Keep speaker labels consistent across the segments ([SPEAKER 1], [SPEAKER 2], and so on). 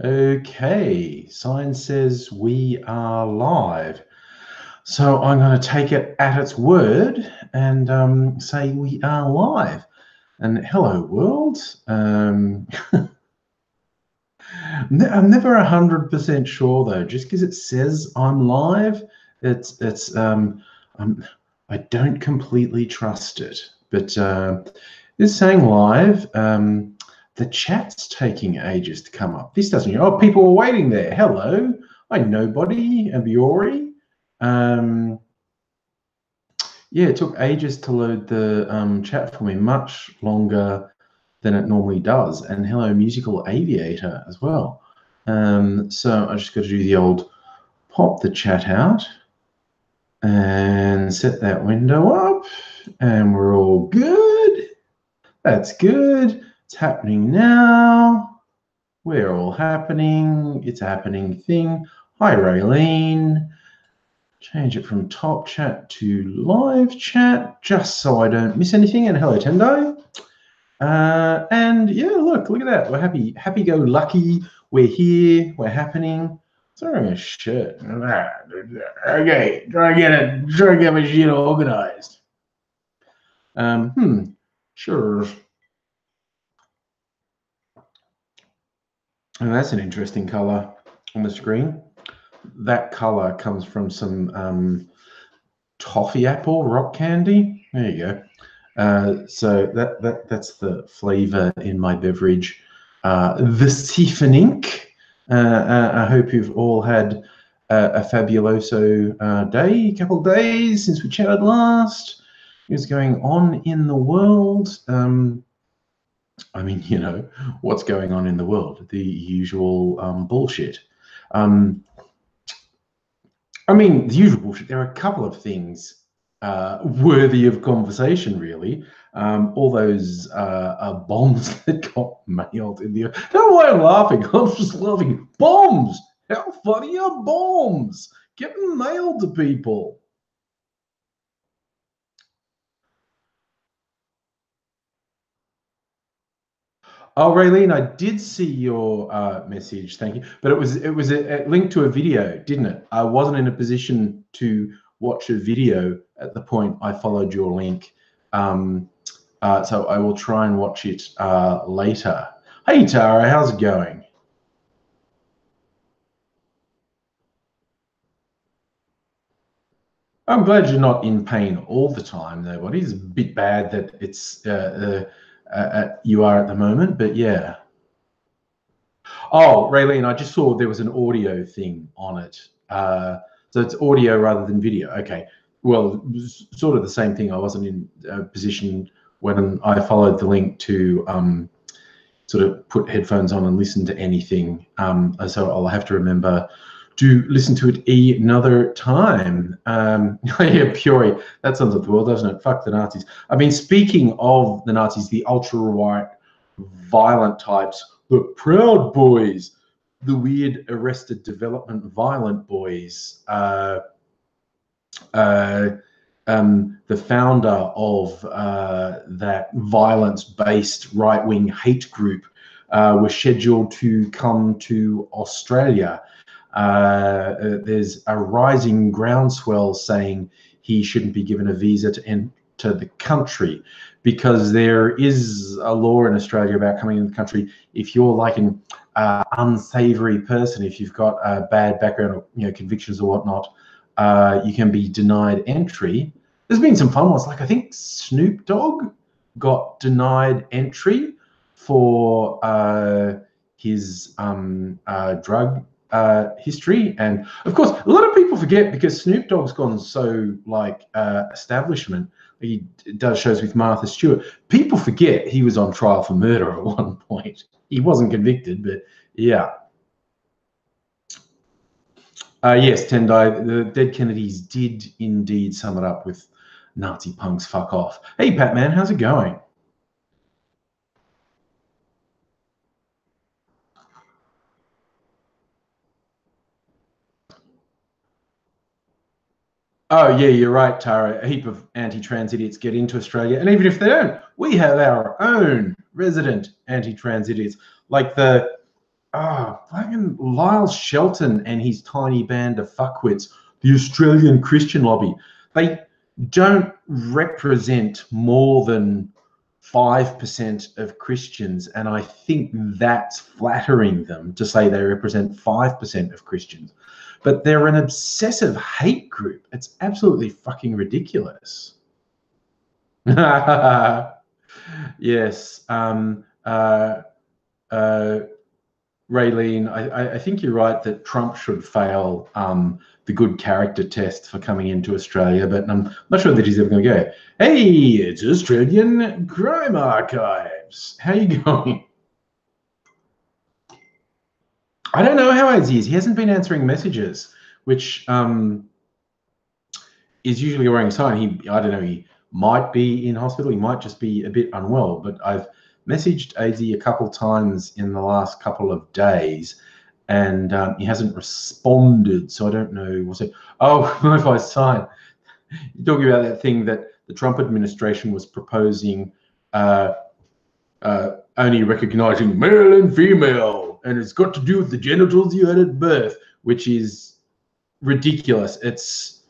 [SPEAKER 1] Okay, sign says we are live. So I'm going to take it at its word and say we are live. And hello, world. I'm never 100% sure though. Just because it says I'm live, I don't completely trust it. But it's saying live. The chat's taking ages to come up. This doesn't. Oh, people were waiting there. Hello, I'm nobody. Abiori. Yeah, it took ages to load the chat for me, much longer than it normally does. And hello, musical aviator as well. So I just got to do the old pop the chat out and set that window up, and we're all good. That's good. It's happening now. We're all happening. It's a happening thing. Hi, Raylene. Change it from top chat to live chat, just so I don't miss anything. And hello, Tendo. And yeah, look at that. We're happy-go-lucky. We're here. We're happening. Sorry, a shirt. Okay, try to get my shit organized. Sure. And that's an interesting color on the screen. That color comes from some toffee apple rock candy. There you go. So that's the flavor in my beverage this evening. I hope you've all had a fabuloso day, couple of days since we chatted last. What's going on in the world? I mean, you know, what's going on in the world? The usual bullshit. I mean, the usual bullshit. There are a couple of things worthy of conversation, really. All those bombs that got mailed in the... Don't know why I'm laughing. I'm just laughing. Bombs! How funny are bombs? Getting mailed to people. Oh, Raylene, I did see your message. Thank you. But it was a link to a video, didn't it? I wasn't in a position to watch a video at the point I followed your link. So I will try and watch it later. Hey, Tara, how's it going? I'm glad you're not in pain all the time, though. It is a bit bad that it's you are at the moment, but yeah. Oh, Raylene, I just saw there was an audio thing on it. So it's audio rather than video. Okay. Well, it was sort of the same thing. I wasn't in a position when I followed the link to sort of put headphones on and listen to anything. So I'll have to remember to listen to it another time. Yeah, Puri, that sounds like the world, doesn't it? Fuck the Nazis. I mean, speaking of the Nazis, the ultra-right violent types, the Proud Boys, the weird Arrested Development violent boys, the founder of that violence-based right-wing hate group was scheduled to come to Australia. There's a rising groundswell saying he shouldn't be given a visa to enter the country, because there is a law in Australia about coming in the country. If you're like an unsavory person, if you've got a bad background or convictions or whatnot, you can be denied entry. There's been some fun ones, like I think Snoop Dogg got denied entry for his drug history. And of course, a lot of people forget, because Snoop Dogg's gone so like establishment. He does shows with Martha Stewart. People forget he was on trial for murder at one point. He wasn't convicted, but yeah. Yes, Tendai, the dead Kennedys did indeed sum it up with Nazi punks, fuck off. Hey, Patman, how's it going? Oh, yeah, you're right, Tara. A heap of anti-trans idiots get into Australia. And even if they don't, we have our own resident anti-trans idiots. Like the fucking Lyle Shelton and his tiny band of fuckwits, the Australian Christian lobby. They don't represent more than 5% of Christians, and I think that's flattering them to say they represent 5% of Christians. But they're an obsessive hate group. It's absolutely fucking ridiculous. Yes. Raylene, I think you're right that Trump should fail the good character test for coming into Australia, but I'm not sure that he's ever going to go, hey, it's Australian Crime Archives. How you going? I don't know how he is. He hasn't been answering messages, which is usually a worrying sign. I don't know, he might be in hospital. He might just be a bit unwell, but I've messaged AZ a couple times in the last couple of days, and he hasn't responded, so I don't know what's it. Oh, if I sign, you're talking about that thing that the Trump administration was proposing, only recognizing male and female, and it's got to do with the genitals you had at birth, which is ridiculous. It's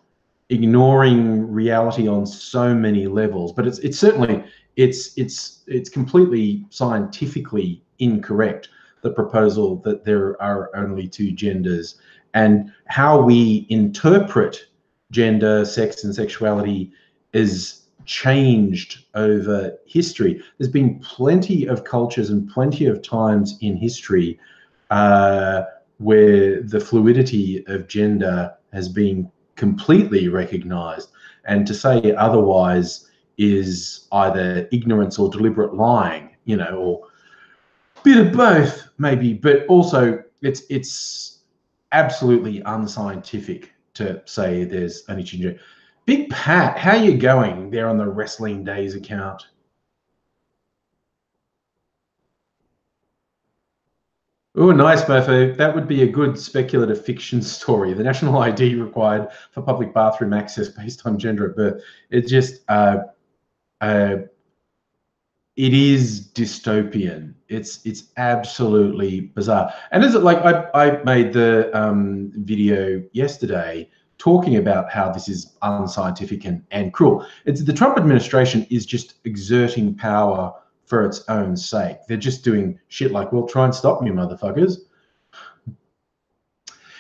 [SPEAKER 1] ignoring reality on so many levels, but it's certainly it's completely scientifically incorrect, the proposal that there are only two genders, and how we interpret gender, sex, and sexuality is changed over history. There's been plenty of cultures and plenty of times in history where the fluidity of gender has been completely recognized, and to say otherwise is either ignorance or deliberate lying, you know, or a bit of both maybe, but also it's absolutely unscientific to say there's only gender. Big Pat, how you going there on the Wrestling Days account? Oh, nice, Mofo. That would be a good speculative fiction story. The national ID required for public bathroom access based on gender at birth. It just, it is dystopian. It's absolutely bizarre. And is it like I made the video yesterday talking about how this is unscientific and cruel. The Trump administration is just exerting power for its own sake. They're just doing shit like, well, try and stop me, motherfuckers.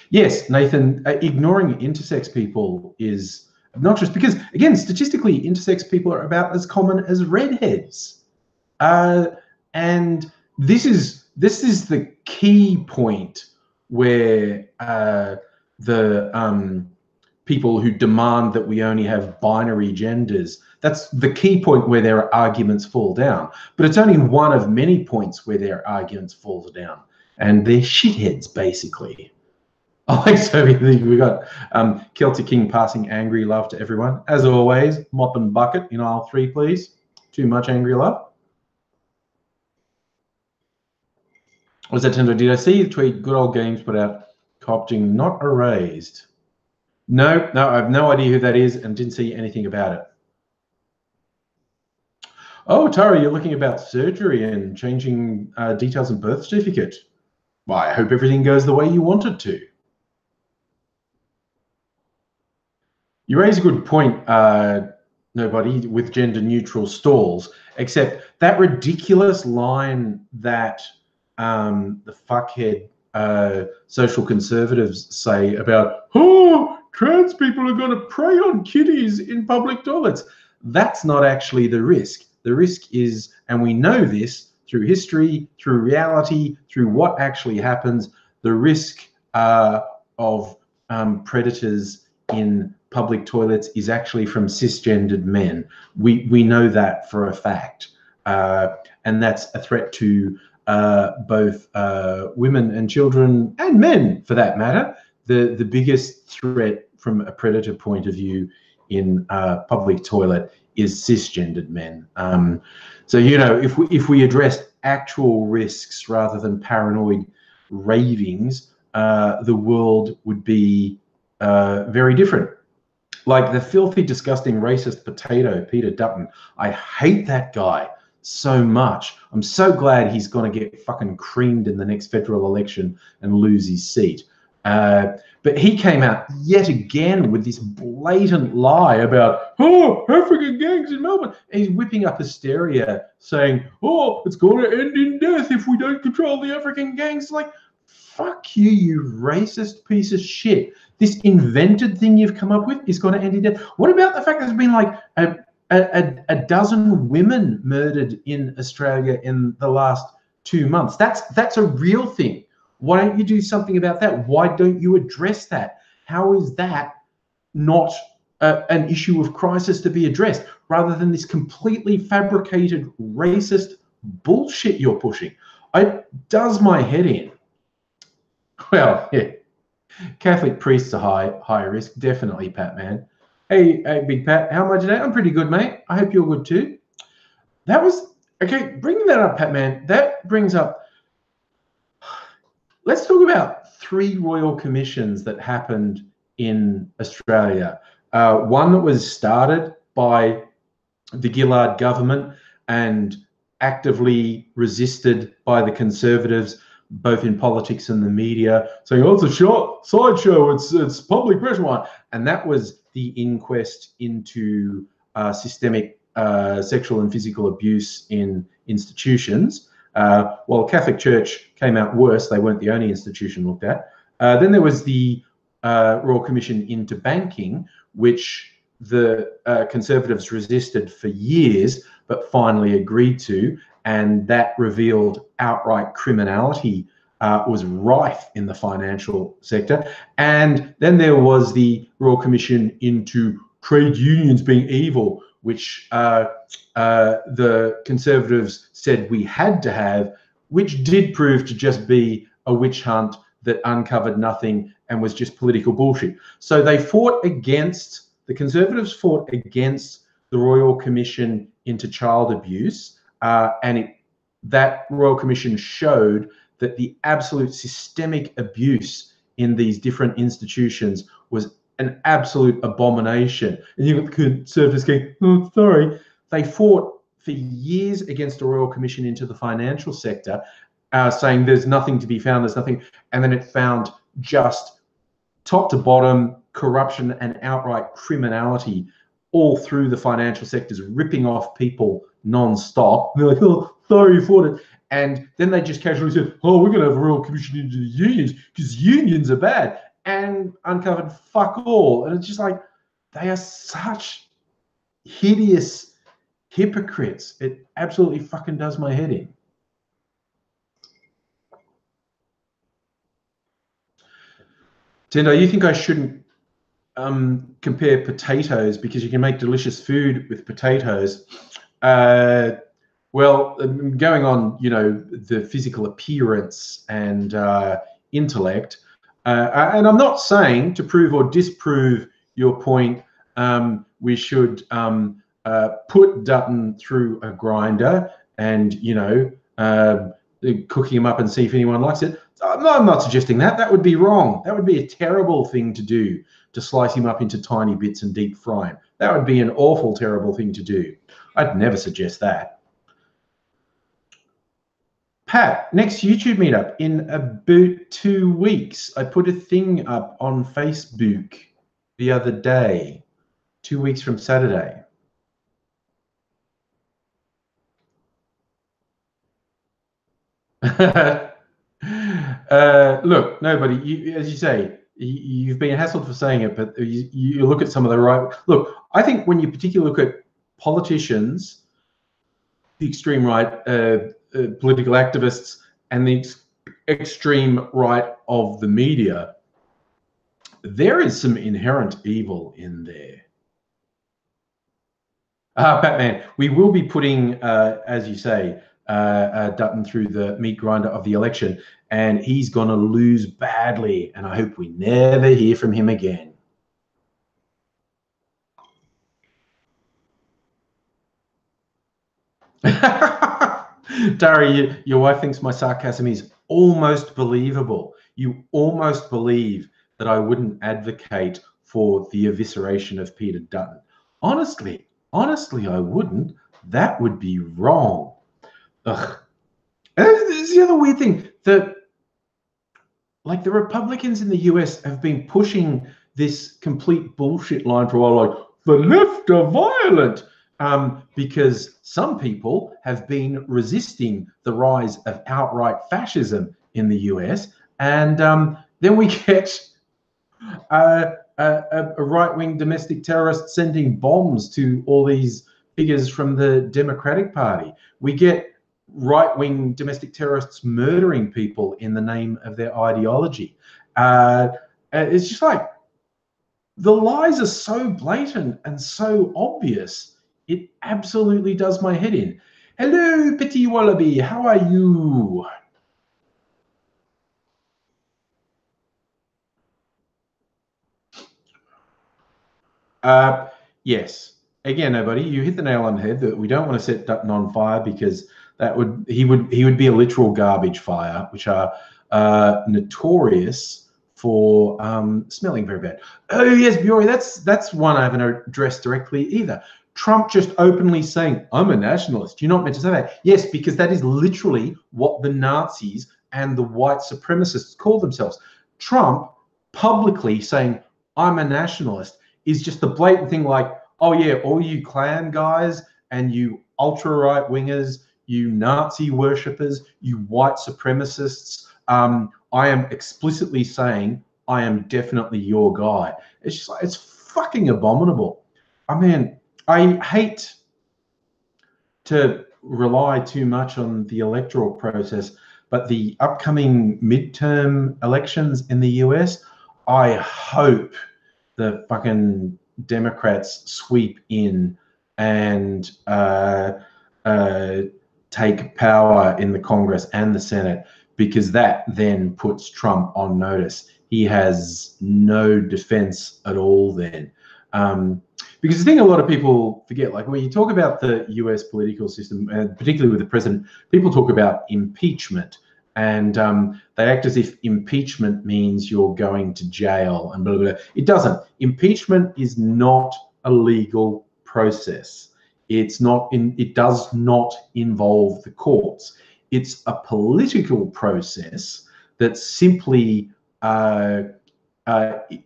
[SPEAKER 1] Yes, Nathan, ignoring intersex people is obnoxious because, again, statistically, intersex people are about as common as redheads. And this is the key point where the people who demand that we only have binary genders, that's the key point where their arguments fall down. But it's only one of many points where their arguments fall down. And they're shitheads, basically. Oh, so we got Celtic King passing angry love to everyone. As always, mop and bucket in aisle 3, please. Too much angry love. What was that, Tendo? Did I see the tweet? Good old games put out copting not erased. No, I have no idea who that is and didn't see anything about it. Oh, Tara, you're looking about surgery and changing details in birth certificate. Well, I hope everything goes the way you want it to. You raise a good point, nobody, with gender-neutral stalls, except that ridiculous line that the fuckhead social conservatives say about, oh, trans people are going to prey on kitties in public toilets. That's not actually the risk. The risk is, and we know this through history, through reality, through what actually happens, the risk of predators in public toilets is actually from cisgendered men. We know that for a fact. And that's a threat to both women and children and men, for that matter. The biggest threat from a predator point of view in public toilet is cisgendered men. So, you know, if we addressed actual risks rather than paranoid ravings, the world would be very different. Like the filthy, disgusting, racist potato, Peter Dutton. I hate that guy so much. I'm so glad he's going to get fucking creamed in the next federal election and lose his seat. But he came out yet again with this blatant lie about, oh, African gangs in Melbourne. And he's whipping up hysteria saying, oh, it's going to end in death if we don't control the African gangs. Like, fuck you, you racist piece of shit. This invented thing you've come up with is going to end in death. What about the fact there's been like a dozen women murdered in Australia in the last 2 months? That's a real thing. Why don't you do something about that? Why don't you address that? How is that not an issue of crisis to be addressed, rather than this completely fabricated racist bullshit you're pushing? It does my head in. Well, yeah, Catholic priests are high risk, definitely, Pat, man. Hey, Big Pat, how am I today? I'm pretty good, mate. I hope you're good too. That was, okay, bringing that up, Pat, man, that brings up, let's talk about 3 royal commissions that happened in Australia. One that was started by the Gillard government and actively resisted by the Conservatives, both in politics and the media, saying, oh, it's a short sideshow, it's public pressure. And that was the inquest into systemic sexual and physical abuse in institutions. While Catholic Church came out worse, they weren't the only institution looked at. Then there was the Royal Commission into Banking, which the Conservatives resisted for years, but finally agreed to, and that revealed outright criminality was rife in the financial sector. And then there was the Royal Commission into Trade Unions being evil, which the Conservatives said we had to have, which did prove to just be a witch hunt that uncovered nothing and was just political bullshit. So they fought against, the Conservatives fought against the Royal Commission into child abuse, and that Royal Commission showed that the absolute systemic abuse in these different institutions was an absolute abomination. And you've got the Conservatives going, oh, sorry. They fought for years against a Royal Commission into the financial sector, saying there's nothing to be found, there's nothing. And then it found just top to bottom corruption and outright criminality all through the financial sectors, ripping off people non-stop. They're like, oh, sorry, you fought it. And then they just casually said, oh, we're going to have a Royal Commission into the unions because unions are bad, and uncovered fuck all. And it's just like, they are such hideous hypocrites. It absolutely fucking does my head in. Tendo, you think I shouldn't compare potatoes because you can make delicious food with potatoes? Well, going on, you know, the physical appearance and intellect, and I'm not saying to prove or disprove your point, we should put Dutton through a grinder and, you know, cooking him up and see if anyone likes it. No, I'm not suggesting that. That would be wrong. That would be a terrible thing to do, to slice him up into tiny bits and deep fry him. That would be an awful, terrible thing to do. I'd never suggest that. Pat, next YouTube meetup in about 2 weeks. I put a thing up on Facebook the other day, 2 weeks from Saturday. Look, nobody, as you say, you've been hassled for saying it, but you look at some of the right. Look, I think when you particularly look at politicians, the extreme right, political activists, and the extreme right of the media, there is some inherent evil in there. Batman, we will be putting, as you say, Dutton through the meat grinder of the election, and he's going to lose badly, and I hope we never hear from him again. Dari, your wife thinks my sarcasm is almost believable. You almost believe that I wouldn't advocate for the evisceration of Peter Dutton. Honestly, I wouldn't. That would be wrong. Ugh. And this is the other weird thing that, like, the Republicans in the US have been pushing this complete bullshit line for a while, like, the left are violent, because some people have been resisting the rise of outright fascism in the US. And then we get a right-wing domestic terrorist sending bombs to all these figures from the Democratic Party. We get right-wing domestic terrorists murdering people in the name of their ideology. It's just like, the lies are so blatant and so obvious, it absolutely does my head in. Hello, Petit Wallaby, how are you? Yes. Again, nobody. You hit the nail on the head that we don't want to set Dutton on fire, because that would he would be a literal garbage fire, which are notorious for smelling very bad. Oh yes, Bjorn, that's one I haven't addressed directly either. Trump just openly saying, "I'm a nationalist." You're not meant to say that. Yes, because that is literally what the Nazis and the white supremacists call themselves. Trump publicly saying, "I'm a nationalist," is just the blatant thing, like, oh yeah, all you Klan guys and you ultra-right wingers, you Nazi worshippers, you white supremacists, I am explicitly saying I am definitely your guy. It's just like, it's fucking abominable. I mean, I hate to rely too much on the electoral process, but the upcoming midterm elections in the US, I hope the fucking Democrats sweep in and take power in the Congress and the Senate, because that then puts Trump on notice. He has no defense at all then. Because the thing a lot of people forget, like when you talk about the US political system, and particularly with the president, people talk about impeachment. And they act as if impeachment means you're going to jail and blah, blah, blah. It doesn't. Impeachment is not a legal process. It does not involve the courts. It's a political process that simply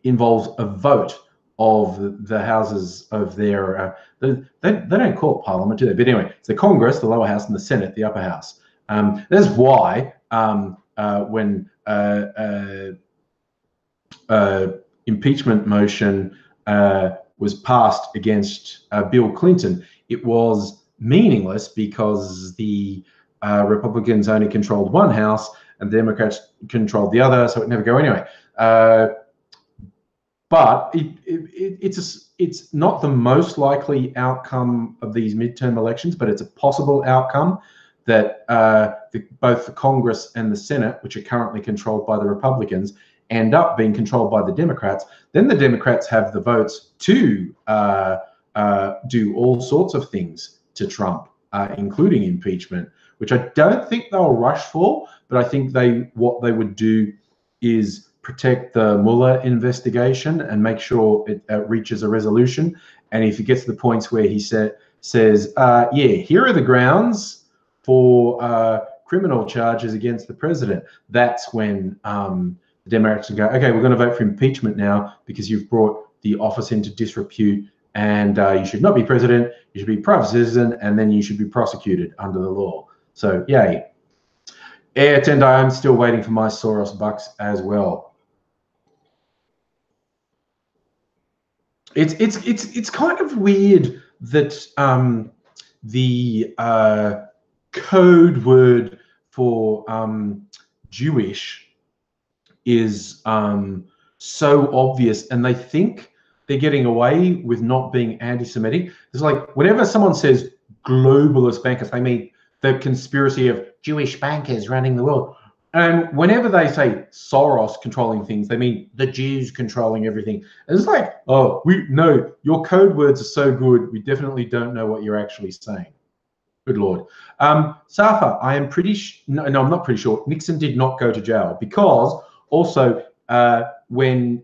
[SPEAKER 1] involves a vote of the houses of their, they don't call it parliament, do they? But anyway, it's the Congress, the lower house, and the Senate, the upper house. That's why when impeachment motion was passed against Bill Clinton, it was meaningless, because the Republicans only controlled one house and the Democrats controlled the other, so it never go anyway. But it's not the most likely outcome of these midterm elections, but it's a possible outcome that both the Congress and the Senate, which are currently controlled by the Republicans, end up being controlled by the Democrats. Then the Democrats have the votes to do all sorts of things to Trump, including impeachment, which I don't think they'll rush for, but I think what they would do is protect the Mueller investigation and make sure it reaches a resolution. And if it gets to the points where he says, yeah, here are the grounds for criminal charges against the president, that's when the Democrats can go, okay, we're going to vote for impeachment now because you've brought the office into disrepute, and you should not be president, you should be private citizen, and then you should be prosecuted under the law. So yay. Air Tender, I'm still waiting for my Soros bucks as well. It's kind of weird that the code word for Jewish is so obvious, and they think they're getting away with not being anti-Semitic. It's like whenever someone says globalist bankers, they mean the conspiracy of Jewish bankers running the world. And whenever they say Soros controlling things, they mean the Jews controlling everything. And it's like, oh, no, your code words are so good, we definitely don't know what you're actually saying. Good Lord. Safa, I am no, I'm not pretty sure. Nixon did not go to jail, because also when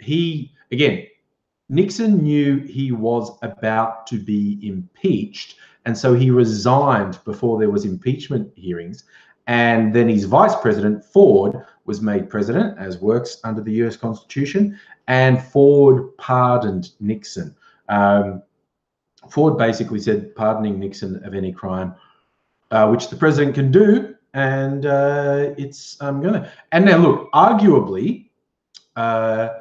[SPEAKER 1] Nixon knew he was about to be impeached, And so he resigned before there was impeachment hearings. And then his vice president, Ford, was made president, as works under the US Constitution. And Ford pardoned Nixon. Ford basically said pardoning Nixon of any crime, which the president can do, and it's gonna. And now look, arguably, a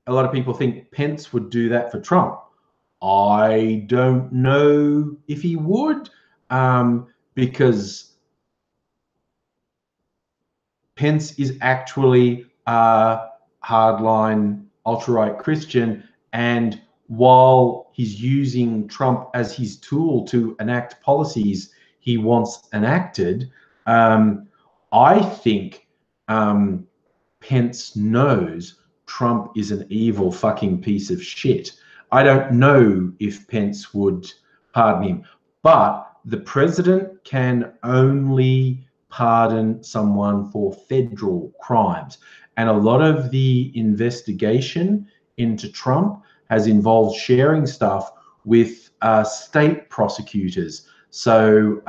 [SPEAKER 1] lot of people think Pence would do that for Trump. I don't know if he would, because Pence is actually a hardline ultra-right Christian, and while he's using Trump as his tool to enact policies he wants enacted, I think Pence knows Trump is an evil fucking piece of shit. I don't know if Pence would pardon him, but the president can only pardon someone for federal crimes. And a lot of the investigation into Trump has involved sharing stuff with state prosecutors. So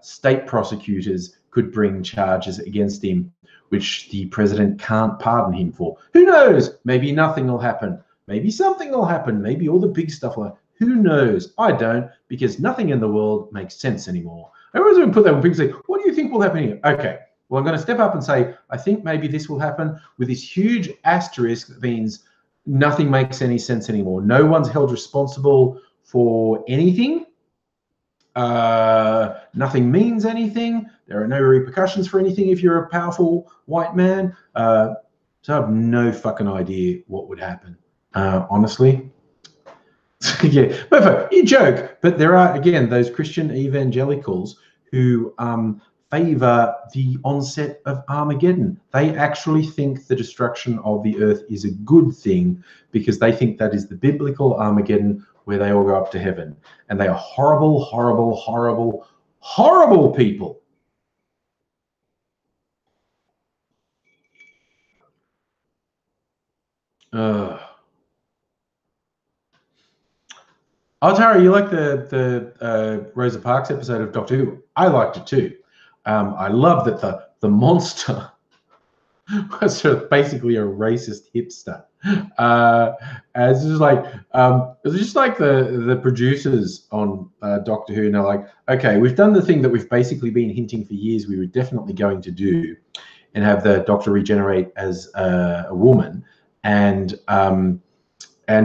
[SPEAKER 1] state prosecutors could bring charges against him, which the president can't pardon him for. Who knows? Maybe nothing will happen. Maybe something will happen. Maybe all the big stuff will happen. Who knows? I don't, because nothing in the world makes sense anymore. I always want to put that when people say, what do you think will happen here? Okay, well, I'm going to step up and say, I think maybe this will happen, with this huge asterisk that means nothing makes any sense anymore. No one's held responsible for anything. Nothing means anything. There are no repercussions for anything if you're a powerful white man. So I have no fucking idea what would happen, honestly. Yeah, but you joke, but there are, again, those Christian evangelicals who favor the onset of Armageddon. They actually think the destruction of the earth is a good thing, because they think that is the biblical Armageddon, where they all go up to heaven. And they are horrible, horrible, horrible, horrible people. Oh, Tara, you like the Rosa Parks episode of Doctor Who? I liked it too. I love that the monster was sort of basically a racist hipster. It's just like the producers on Doctor Who, and they're like, okay, we've done the thing that we've basically been hinting for years we were definitely going to do, and have the Doctor regenerate as a woman, and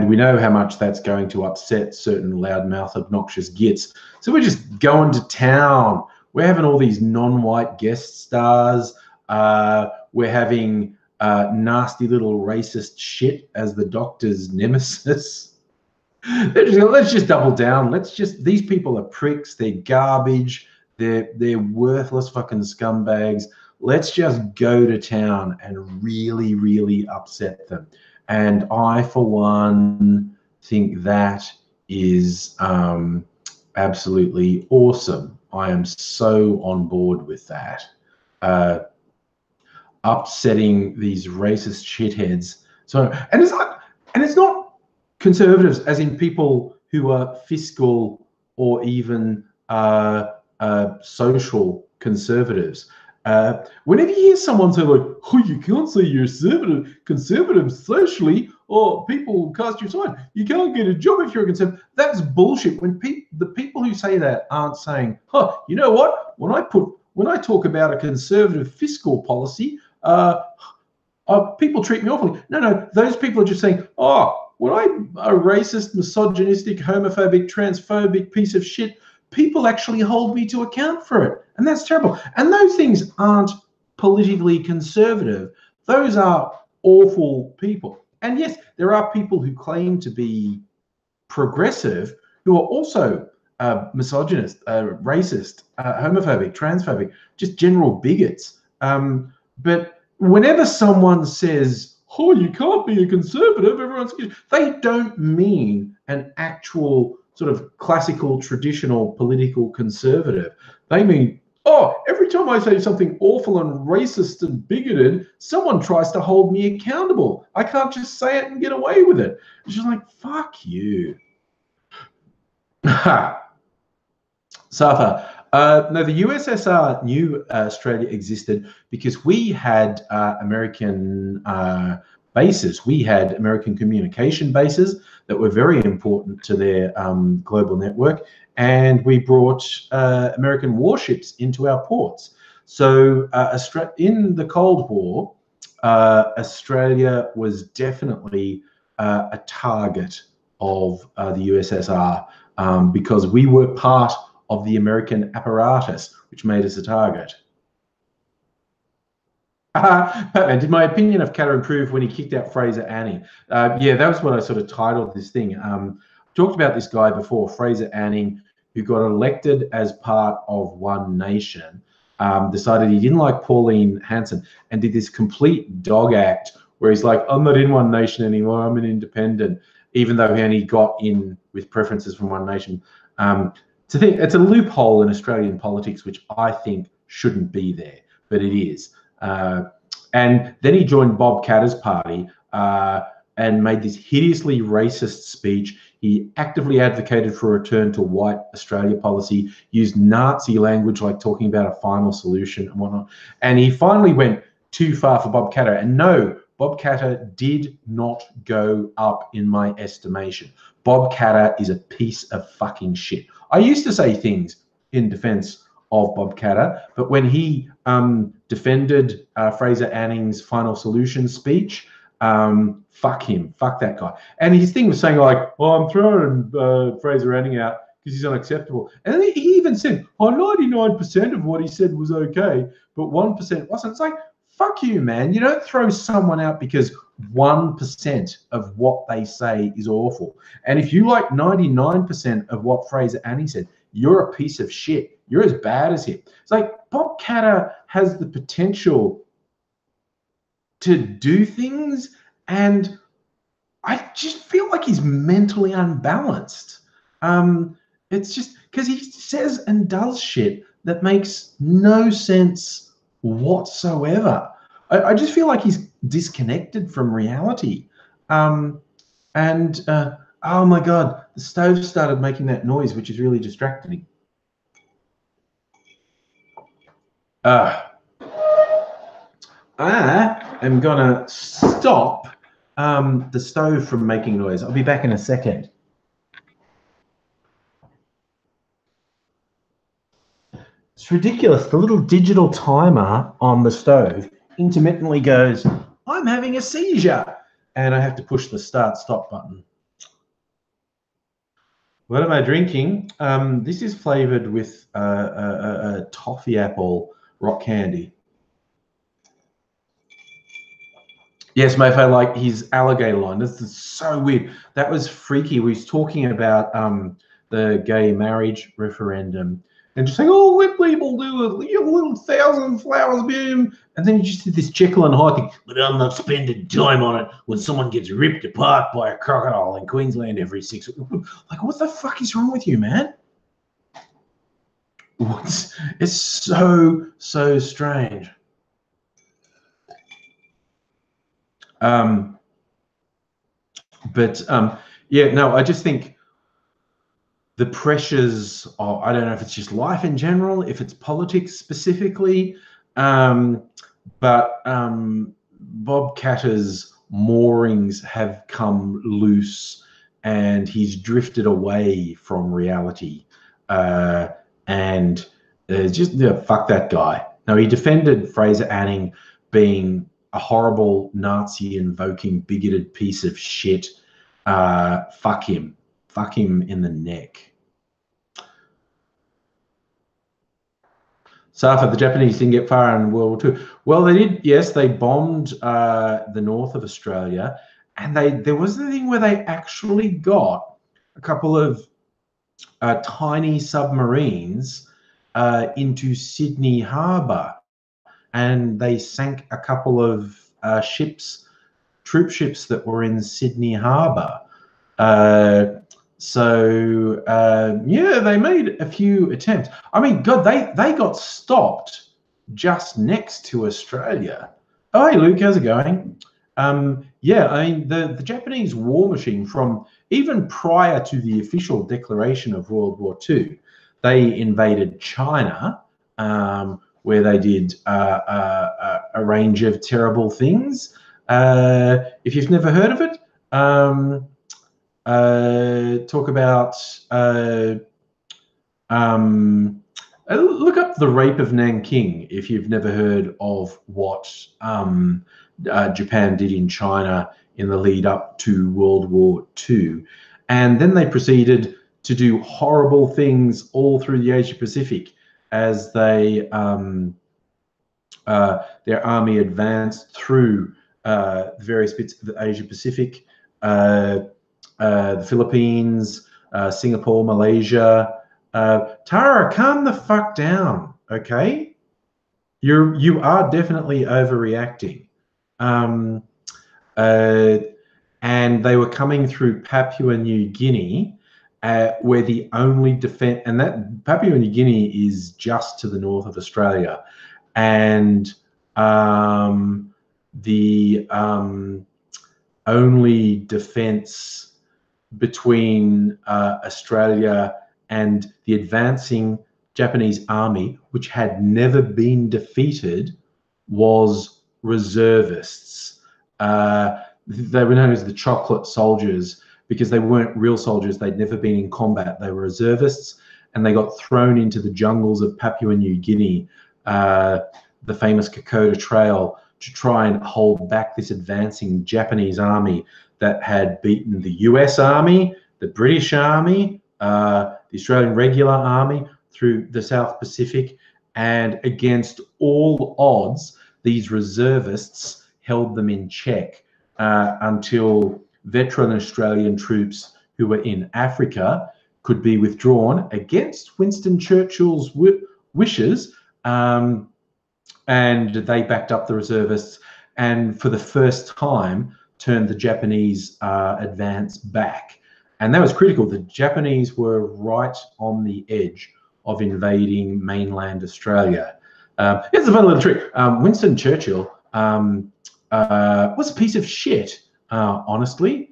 [SPEAKER 1] we know how much that's going to upset certain loudmouth, obnoxious gits. So we're just going to town. We're having all these non-white guest stars. We're having nasty little racist shit as the Doctor's nemesis. Let's just double down. These people are pricks. They're garbage. They're worthless fucking scumbags. Let's just go to town and really, really upset them. And I, for one, think that is absolutely awesome. I am so on board with that. Upsetting these racist shitheads. So, and it's not conservatives, as in people who are fiscal or even social conservatives. Whenever you hear someone say like, oh, you can't say you're conservative socially, or people will cast you aside, you can't get a job if you're a conservative, that's bullshit. When the people who say that aren't saying, oh, you know what, when I talk about a conservative fiscal policy, people treat me awfully. No, those people are just saying, oh, when I'm a racist, misogynistic, homophobic, transphobic piece of shit, people actually hold me to account for it. And that's terrible. And those things aren't politically conservative. Those are awful people. And yes, there are people who claim to be progressive who are also misogynist, racist, homophobic, transphobic, just general bigots. But whenever someone says, oh, you can't be a conservative, they don't mean an actual sort of classical, traditional political conservative. They mean, oh, every time I say something awful and racist and bigoted, someone tries to hold me accountable. I can't just say it and get away with it. It's just like, fuck you. Safa. No, the USSR knew Australia existed because we had American bases. We had American communication bases that were very important to their global network, and we brought American warships into our ports. So in the Cold War, Australia was definitely a target of the USSR because we were part of the American apparatus, which made us a target. Batman, did my opinion of Katter improve when he kicked out Fraser Anning? Yeah, that was what I sort of titled this thing. Talked about this guy before, Fraser Anning, who got elected as part of One Nation, decided he didn't like Pauline Hanson and did this complete dog act where he's like, I'm not in One Nation anymore, I'm an independent, even though he only got in with preferences from One Nation. To think it's a loophole in Australian politics, which I think shouldn't be there, but it is. And then he joined Bob Katter's party and made this hideously racist speech. He actively advocated for a return to white Australia policy, used Nazi language like talking about a final solution and whatnot. And he finally went too far for Bob Katter. And no, Bob Katter did not go up in my estimation. Bob Katter is a piece of fucking shit. I used to say things in defense of Bob Katter, but when he defended Fraser Anning's final solution speech, fuck him, fuck that guy. And his thing was saying like, oh, I'm throwing Fraser Anning out because he's unacceptable. And then he even said, oh, 99% of what he said was okay, but 1% wasn't. It's like, fuck you, man. You don't throw someone out because 1% of what they say is awful. And if you like 99% of what Fraser Anning said, you're a piece of shit. You're as bad as him. It's like Bob Katter has the potential to do things, and I just feel like he's mentally unbalanced. It's just because he says and does shit that makes no sense whatsoever. I just feel like he's disconnected from reality. Oh my God, the stove started making that noise, which is really distracting. I am gonna stop the stove from making noise. I'll be back in a second. It's ridiculous. The little digital timer on the stove intermittently goes, I'm having a seizure. And I have to push the start-stop button. What am I drinking? This is flavored with a toffee apple rock candy. Yes, Mofo, like his alligator line. This is so weird. That was freaky. We was talking about the gay marriage referendum and just saying, oh, let people do it. You have a little 1,000 flowers, boom. And then you just did this Jekyll and Hyde thing. But I'm not spending time on it when someone gets ripped apart by a crocodile in Queensland every 6 weeks. Like, what the fuck is wrong with you, man? It's so strange. Yeah, no, I just think the pressures of, I don't know if it's just life in general, if it's politics specifically, but Bob Katter's moorings have come loose and he's drifted away from reality. And just fuck that guy. No, he defended Fraser Anning being a horrible Nazi-invoking, bigoted piece of shit. Fuck him. Fuck him in the neck. Safa, the Japanese didn't get far in World War II. Well, they did. Yes, they bombed the north of Australia, and there was the thing where they actually got a couple of tiny submarines into Sydney Harbour, and they sank a couple of troop ships that were in Sydney Harbour. Yeah, they made a few attempts. I mean, God, they got stopped just next to Australia. Oh, hey, Luke, how's it going? Yeah, I mean, the Japanese war machine from even prior to the official declaration of World War II, They invaded China, where they did a range of terrible things. If you've never heard of it, talk about look up the Rape of Nanking if you've never heard of what Japan did in China in the lead up to World War II. And then they proceeded to do horrible things all through the Asia Pacific as they their army advanced through various bits of the Asia Pacific, the Philippines, Singapore, Malaysia. Tara, calm the fuck down, okay? You are definitely overreacting. And they were coming through Papua New Guinea, where the only defense, and that Papua New Guinea is just to the north of Australia, and the only defense between Australia and the advancing Japanese army, which had never been defeated, was reservists. They were known as the chocolate soldiers because they weren't real soldiers. They'd never been in combat. They were reservists, and they got thrown into the jungles of Papua New Guinea, the famous Kokoda Trail, to try and hold back this advancing Japanese army that had beaten the US Army, the British Army, the Australian Regular Army through the South Pacific. And against all odds, these reservists held them in check until veteran Australian troops who were in Africa could be withdrawn against Winston Churchill's wishes, and they backed up the reservists, and for the first time turned the Japanese advance back. And that was critical. The Japanese were right on the edge of invading mainland Australia. Here's a fun little trick. Winston Churchill was a piece of shit, honestly.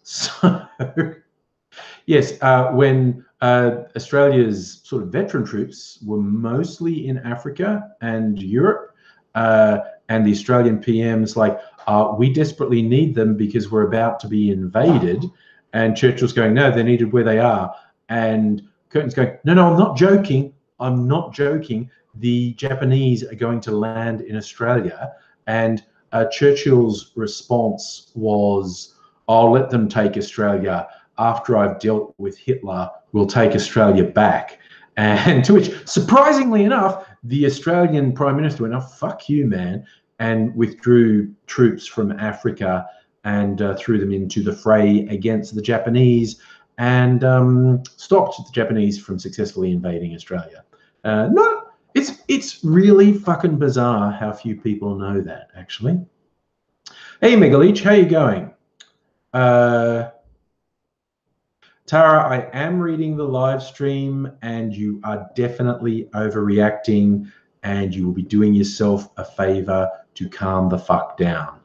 [SPEAKER 1] So, yes, when Australia's sort of veteran troops were mostly in Africa and Europe, and the Australian PM's like, we desperately need them because we're about to be invaded. And Churchill's going, no, they're needed where they are. And Curtin's going, no, I'm not joking. I'm not joking. The Japanese are going to land in Australia. And Churchill's response was, I'll let them take Australia. After I've dealt with Hitler, we'll take Australia back. And to which, surprisingly enough, the Australian Prime Minister went, oh, fuck you, man, and withdrew troops from Africa and threw them into the fray against the Japanese, and stopped the Japanese from successfully invading Australia. It's really fucking bizarre how few people know that, actually. Hey, Megaleech, how you going? Tara, I am reading the live stream, and you are definitely overreacting, and you will be doing yourself a favor to calm the fuck down.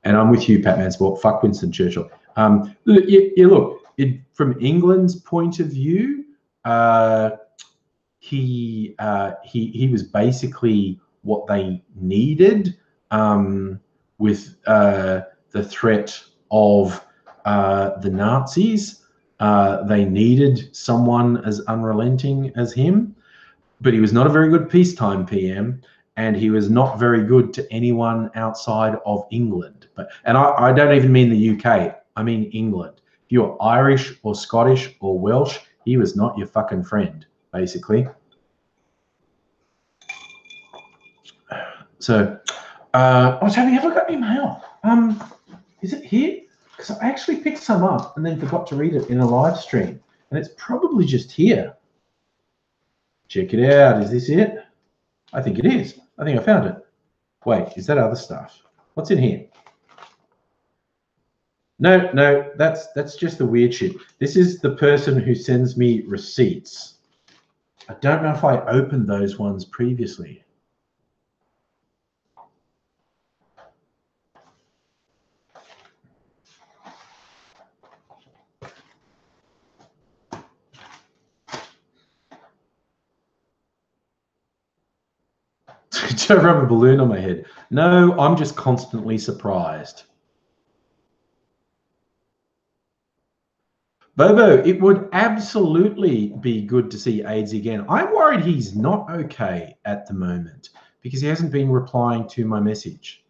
[SPEAKER 1] And I'm with you, Patman Sport. Fuck Winston Churchill. Look, from England's point of view, he was basically what they needed with the threat of the Nazis. They needed someone as unrelenting as him, but he was not a very good peacetime PM, and he was not very good to anyone outside of England. And I don't even mean the UK, I mean England. If you're Irish or Scottish or Welsh, he was not your fucking friend, basically. So, I was having, have I got any mail? Is it here? Because I actually picked some up and then forgot to read it in a live stream. And it's probably just here. Check it out. Is this it? I think it is. I think I found it. Wait, is that other stuff? What's in here? No, that's just the weird shit. This is the person who sends me receipts. I don't know if I opened those ones previously. Did I rub a balloon on my head? No, I'm just constantly surprised. Bobo, it would absolutely be good to see AIDS again. I'm worried he's not okay at the moment because he hasn't been replying to my message.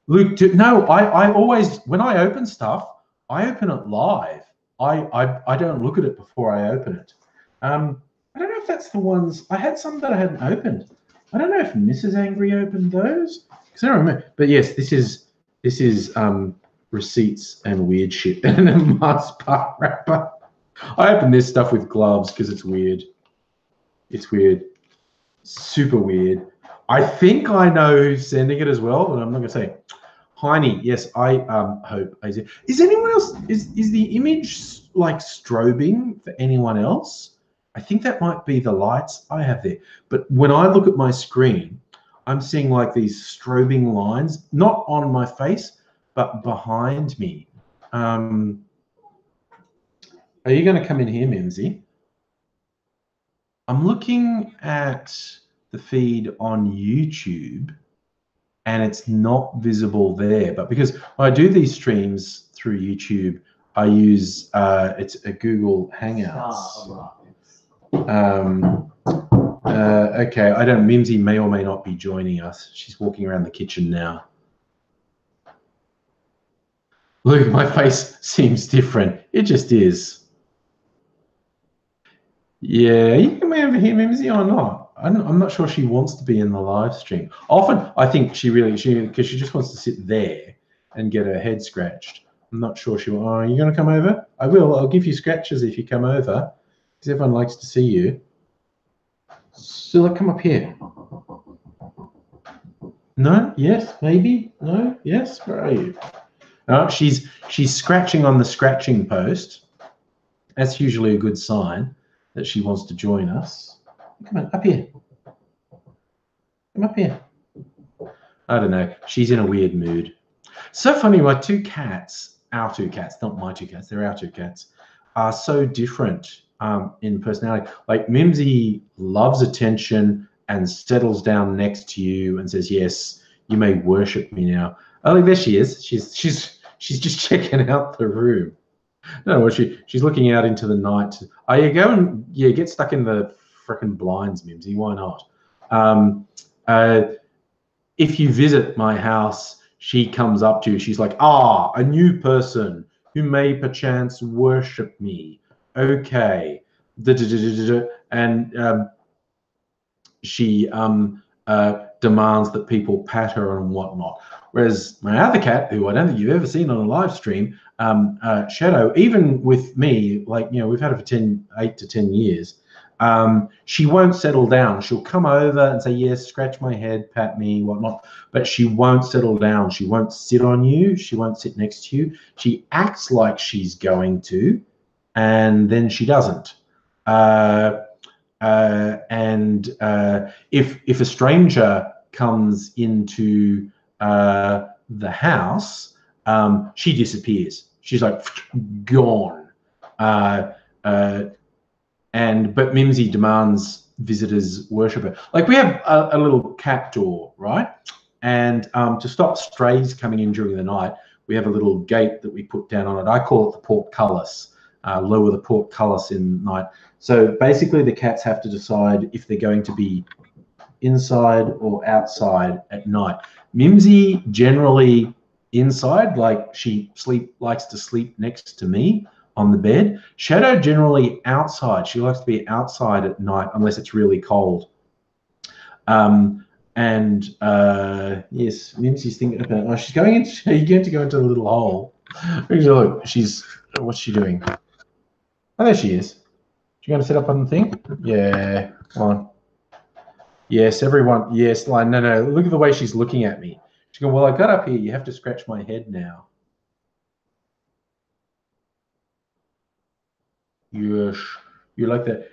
[SPEAKER 1] Luke, no, I always, when I open stuff, I open it live. I don't look at it before I open it. I don't know if that's the ones, I had some that I hadn't opened. I don't know if Mrs. Angry opened those because I don't remember. But yes, this is receipts and weird shit and a Mars bar wrapper. I open this stuff with gloves because it's weird. It's weird. Super weird. I think I know who's sending it as well, but I'm not going to say. Heine, yes, I hope. Is anyone else, is the image like strobing for anyone else? I think that might be the lights I have there. But when I look at my screen, I'm seeing like these strobing lines, not on my face, but behind me. Are you going to come in here, Mimsy? I'm looking at the feed on YouTube and it's not visible there. But because I do these streams through YouTube, I use, it's a Google Hangouts. Okay, I don't, Mimsy may or may not be joining us. She's walking around the kitchen now. Look, my face seems different. It just is. Yeah, you can come over here, Mimsy, or not. I'm not sure she wants to be in the live stream. Often, I think she because she just wants to sit there and get her head scratched. I'm not sure she will. Oh, are you going to come over? I will. I'll give you scratches if you come over, because everyone likes to see you. So, come up here. No? Yes? Maybe? No? Yes? Where are you? No, she's scratching on the scratching post. That's usually a good sign that she wants to join us. Come on, up here. Come up here. I don't know. She's in a weird mood. So funny, my two cats, our two cats, not my two cats, they're our two cats, are so different in personality. Like Mimsy loves attention and settles down next to you and says, yes, you may worship me now. Oh, look, there she is. She's just checking out the room. No, she's looking out into the night. Oh, you go and get stuck in the frickin' blinds, Mimsy. Why not? If you visit my house, she comes up to you. She's like, a new person who may perchance worship me. Okay. And she demands that people pat her and whatnot. Whereas my other cat, who I don't think you've ever seen on a live stream, Shadow, even with me, like, we've had her for 8 to 10 years, she won't settle down. She'll come over and say, yes, scratch my head, pat me, whatnot, but she won't settle down. She won't sit on you. She won't sit next to you. She acts like she's going to, and then she doesn't. If a stranger comes into the house, she disappears. She's like gone. But Mimsy demands visitors worship her. Like we have a little cat door, right? And to stop strays coming in during the night, we have a little gate that we put down on it. I call it the portcullis. Lower the portcullis in night. So basically the cats have to decide if they're going to be inside or outside at night. Mimsy generally inside, like she likes to sleep next to me on the bed. Shadow generally outside. She likes to be outside at night unless it's really cold. Yes, Mimsy's thinking about, she's going into, you're going to go into a little hole. Look, what's she doing? Oh, there she is. You going to set up on the thing? Yeah, come on. Yes, everyone. Yes, like no. Look at the way she's looking at me. She's going, well, I got up here. You have to scratch my head now. Yes, you like that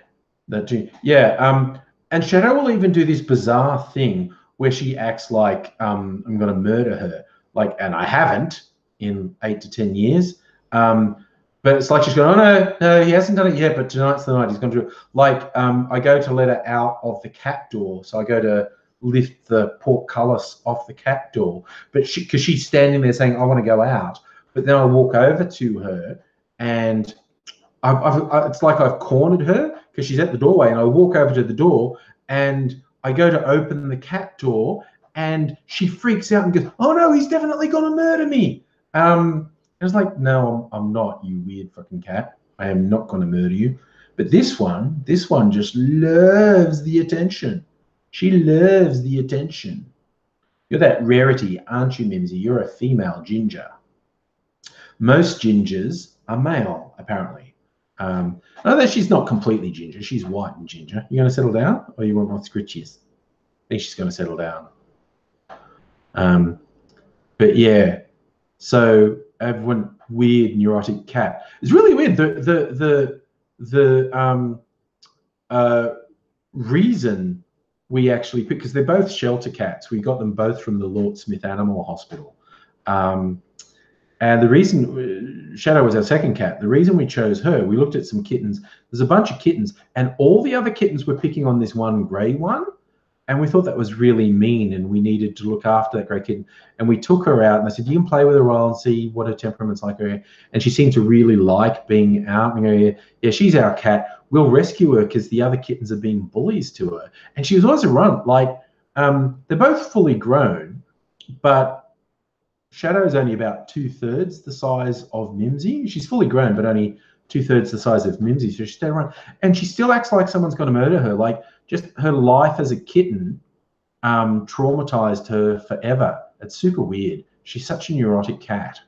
[SPEAKER 1] too. Yeah. And Shadow will even do this bizarre thing where she acts like I'm going to murder her. Like, and I haven't in 8 to 10 years. But it's like she's going, oh, no, he hasn't done it yet, but tonight's the night he's going to do it. Like, I go to let her out of the cat door. So I go to lift the portcullis off the cat door, but because she's standing there saying, I want to go out. But then I walk over to her and it's like I've cornered her because she's at the doorway, and I walk over to the door and I go to open the cat door and she freaks out and goes, oh no, he's definitely going to murder me. I was like, no, I'm not, you weird fucking cat. I am not going to murder you. But this one just loves the attention. She loves the attention. You're that rarity, aren't you, Mimsy? You're a female ginger. Most gingers are male, apparently. Although she's not completely ginger. She's white and ginger. You going to settle down, or you want more scritchies? I think she's going to settle down. But yeah, so everyone weird neurotic cat. It's really weird. The reason we actually picked, because they're both shelter cats. We got them both from the Lord Smith Animal Hospital. And the reason, Shadow was our second cat, the reason we chose her, we looked at some kittens. There's a bunch of kittens, and all the other kittens were picking on this one grey one. And we thought that was really mean, and we needed to look after that grey kitten. And we took her out, and I said, you can play with her a while and see what her temperament's like. And she seemed to really like being out. And go, yeah, she's our cat. We'll rescue her because the other kittens are being bullies to her. And she was always a runt. Like, they're both fully grown, but Shadow is only about 2/3 the size of Mimsy. She's fully grown, but only 2/3 the size of Mimsy. So she's still around, and she still acts like someone's going to murder her. Like, just her life as a kitten traumatized her forever. It's super weird. She's such a neurotic cat.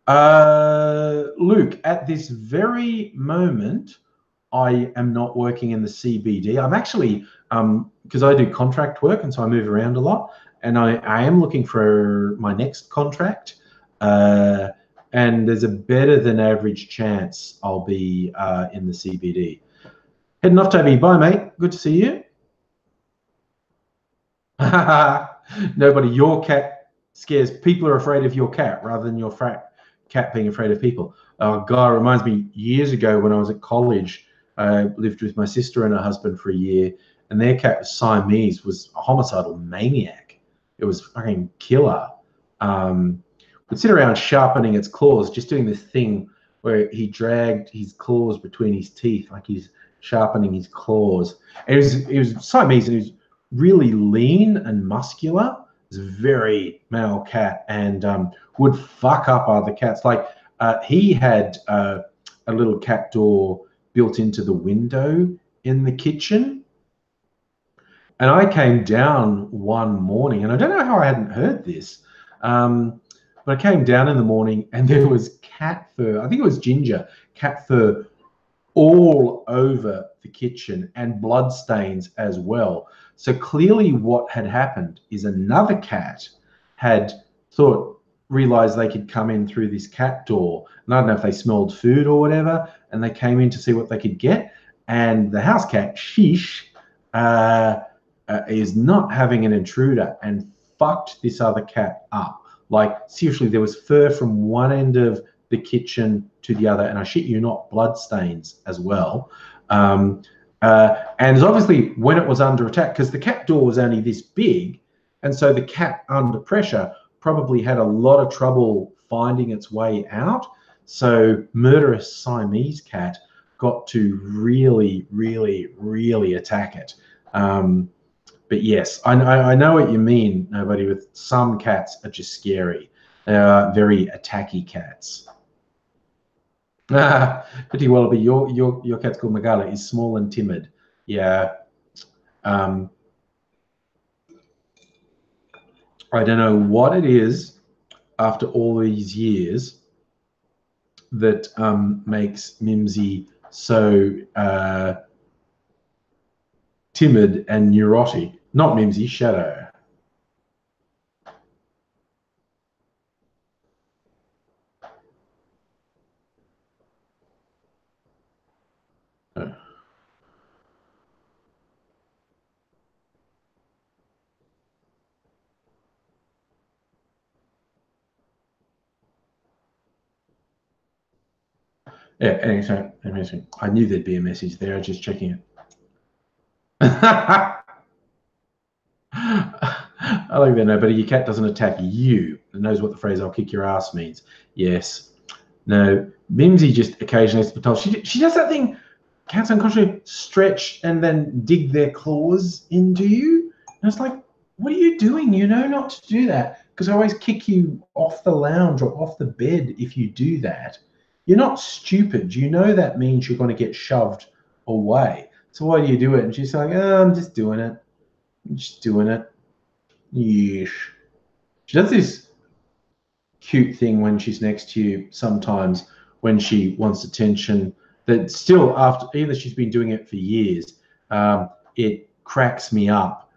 [SPEAKER 1] Luke, at this very moment, I am not working in the CBD. I'm actually, because I do contract work, and so I move around a lot. And I am looking for my next contract, and there's a better than average chance I'll be in the CBD. Heading off, Toby. Bye, mate. Good to see you. Nobody, your cat scares. People are afraid of your cat rather than your cat being afraid of people. Guy, reminds me, years ago when I was at college, I lived with my sister and her husband for a year, and their cat, Siamese, was a homicidal maniac. It was fucking killer. Would sit around sharpening its claws, just doing this thing where he dragged his claws between his teeth, like he's sharpening his claws. And it was Siamese, and he was really lean and muscular. It was a very male cat, and would fuck up other cats. Like he had a little cat door built into the window in the kitchen. And I came down one morning, and I don't know how I hadn't heard this, but I came down in the morning and there was cat fur, I think it was ginger, cat fur all over the kitchen and blood stains as well. So clearly what had happened is another cat had realized they could come in through this cat door. And I don't know if they smelled food or whatever, and they came in to see what they could get. And the house cat, Shish, is not having an intruder and fucked this other cat up. Like, seriously, there was fur from one end of the kitchen to the other, and I shit you not, blood stains as well. And it's obviously when it was under attack, because the cat door was only this big, and so the cat under pressure probably had a lot of trouble finding its way out. So murderous Siamese cat got to really, really, really attack it. But yes, I know what you mean, nobody, with some cats are just scary. They are very attacky cats. Pretty Wallaby, your cat's called Magala, is small and timid. Yeah. I don't know what it is after all these years that makes Mimsy so timid and neurotic. Not Mimsy, Shadow. Yeah, anyway, I knew there'd be a message there, just checking it. I like that. No, but your cat doesn't attack you. It knows what the phrase "I'll kick your ass" means. Yes. No, Mimsy just occasionally has to be told. She does that thing. Cats unconsciously stretch and then dig their claws into you. And it's like, what are you doing? You know not to do that. Because I always kick you off the lounge or off the bed if you do that. You're not stupid. You know that means you're going to get shoved away. So why do you do it? And she's like, oh, I'm just doing it. I'm just doing it. Yeesh. She does this cute thing when she's next to you sometimes when she wants attention that still after even she's been doing it for years, it cracks me up.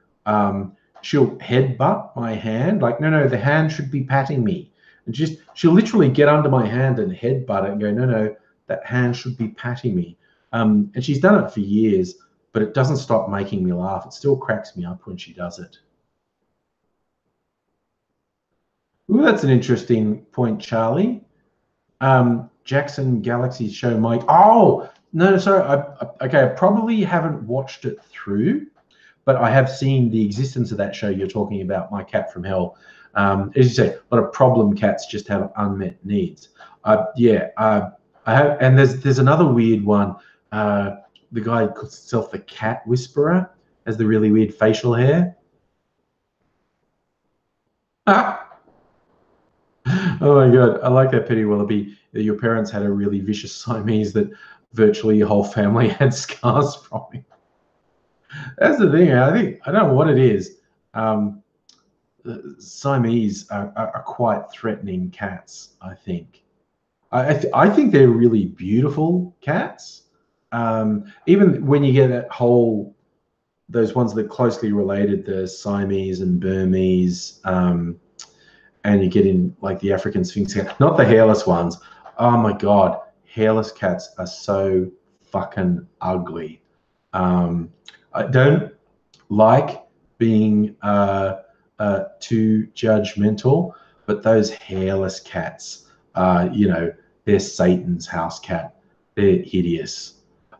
[SPEAKER 1] She'll headbutt my hand like no, the hand should be patting me, and she'll literally get under my hand and headbutt it and go no, that hand should be patting me. And she's done it for years, but it doesn't stop making me laugh. It still cracks me up when she does it. Ooh, that's an interesting point, Charlie. Jackson Galaxy's show Mike. Oh, no, sorry. Okay, I probably haven't watched it through, but I have seen the existence of that show you're talking about, My Cat from Hell. As you say, a lot of problem cats just have unmet needs. I have, and there's another weird one. The guy calls himself the Cat Whisperer, has the really weird facial hair. Oh my God, I like that, Petty Wallaby. Your parents had a really vicious Siamese that virtually your whole family had scars from it. That's the thing. I don't know what it is. Siamese are quite threatening cats, I think. I think they're really beautiful cats. Even when you get those ones that are closely related, the Siamese and Burmese, and you get in like the African Sphinx cat, not the hairless ones. Oh my God, hairless cats are so fucking ugly. I don't like being too judgmental, but those hairless cats, they're Satan's house cat. They're hideous.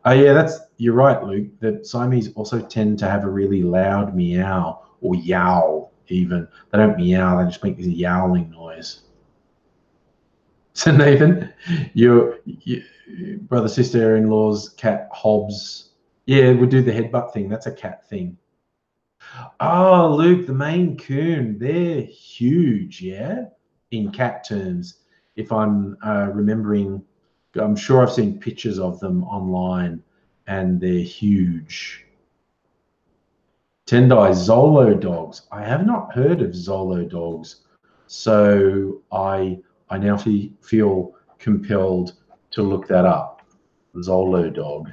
[SPEAKER 1] Oh yeah, you're right, Luke. The Siamese also tend to have a really loud meow or yowl. Even they don't meow, they just make this yowling noise. So Nathan, your brother sister-in-law's cat Hobbs, yeah, would do the headbutt thing. That's a cat thing. Oh, Luke, the Maine Coon, they're huge, yeah, in cat terms. If I'm remembering, I'm sure I've seen pictures of them online, and they're huge. Tendai Zolo dogs. I have not heard of Zolo dogs, so I now feel compelled to look that up. Zolo dog.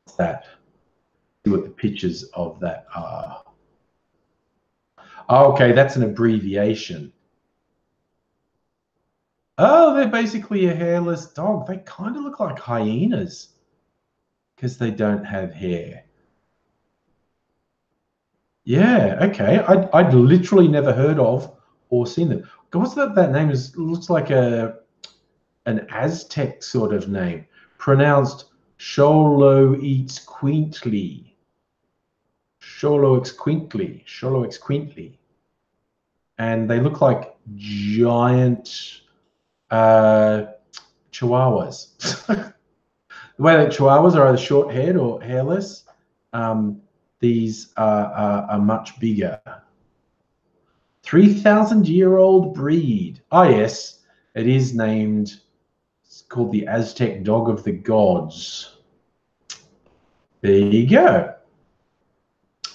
[SPEAKER 1] What's that? See what the pictures of that are. Oh, okay, that's an abbreviation. Oh, they're basically a hairless dog. They kind of look like hyenas because they don't have hair. Yeah, okay. I'd literally never heard of or seen them. What's that name? Looks like an Aztec sort of name, pronounced Xoloitzcuintli. Xoloitzcuintli. And they look like giant chihuahuas. The way that chihuahuas are either short-haired or hairless, these are much bigger. 3,000-year-old breed. Oh, yes, it is named. It's called the Aztec Dog of the Gods. There you go.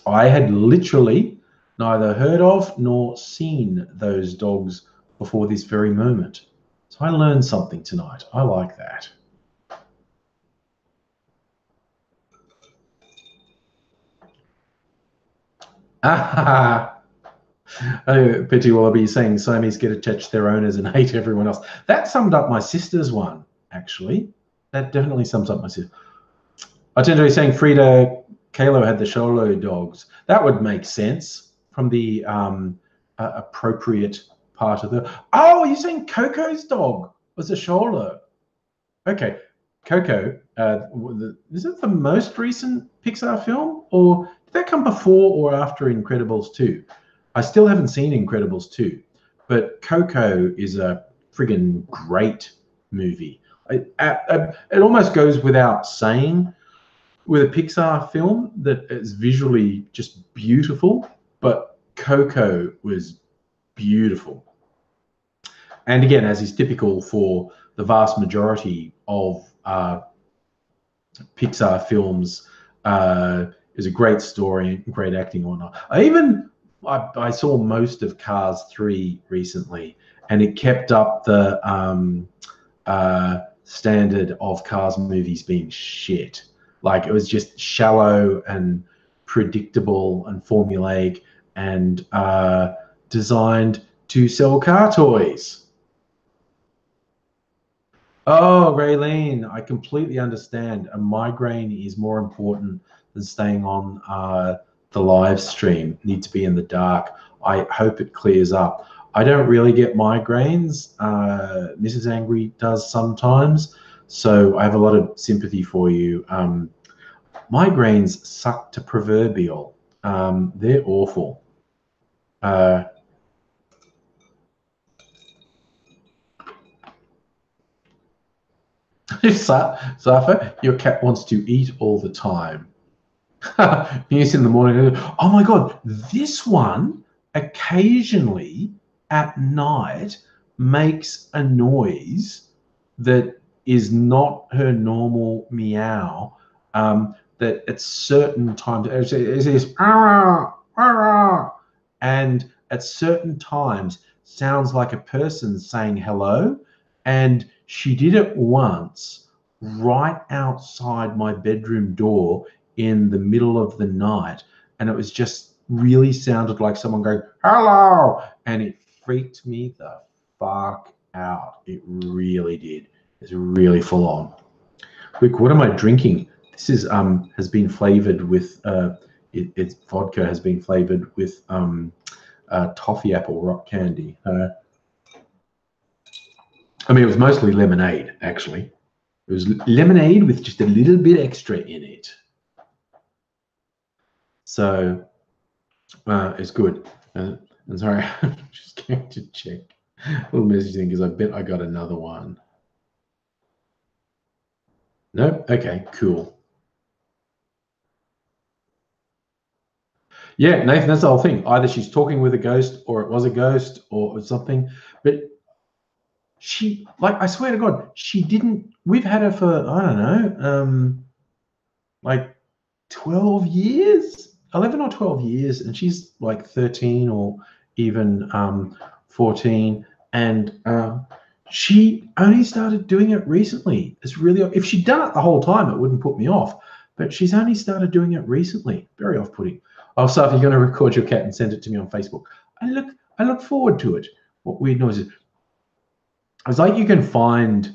[SPEAKER 1] I had literally neither heard of nor seen those dogs before this very moment. So I learned something tonight. I like that. Petty Wallaby saying Siamese get attached to their owners and hate everyone else. That summed up my sister's one, actually. That definitely sums up my sister. I tend to be saying Frida Kahlo had the Xolo dogs. That would make sense from the appropriate part of the... Oh, you're saying Coco's dog was a Xolo. Okay. Coco, is it the most recent Pixar film, or did that come before or after Incredibles 2? I still haven't seen Incredibles 2, but Coco is a friggin' great movie. It almost goes without saying with a Pixar film that is visually just beautiful, but Coco was beautiful. And again, as is typical for the vast majority of Pixar films, is a great story, great acting or not. I saw most of Cars 3 recently, and it kept up the standard of Cars movies being shit. Like, it was just shallow and predictable and formulaic and designed to sell car toys. Oh, Raylene, I completely understand. A migraine is more important than staying on the live stream. Need to be in the dark. I hope it clears up. I don't really get migraines. Mrs. Angry does sometimes, so I have a lot of sympathy for you. Migraines suck to proverbial. They're awful. Safa, your cat wants to eat all the time. Yes, in the morning. Oh my God, this one occasionally at night makes a noise that is not her normal meow. That at certain times it says and at certain times sounds like a person saying hello. And she did it once right outside my bedroom door in the middle of the night, and it was just really sounded like someone going hello, and it freaked me the fuck out. It really did. It's really full on. Quick, what am I drinking? This is has been flavored with it's vodka has been flavored with toffee apple rock candy. I mean, it was mostly lemonade, actually. It was lemonade with just a little bit extra in it. So it's good. And sorry, I'm just going to check a little message thing because I bet I got another one. Nope. Okay, cool. Yeah, Nathan, that's the whole thing. Either she's talking with a ghost or it was a ghost or something. But she, like, I swear to God, she didn't. We've had her for, I don't know, like 12 years, 11 or 12 years, and she's like 13 or even 14. And she only started doing it recently. It's really, if she'd done it the whole time, it wouldn't put me off. But she's only started doing it recently. Very off-putting. Oh, so if you're going to record your cat and send it to me on Facebook, I look forward to it. What weird noises? It's like you can find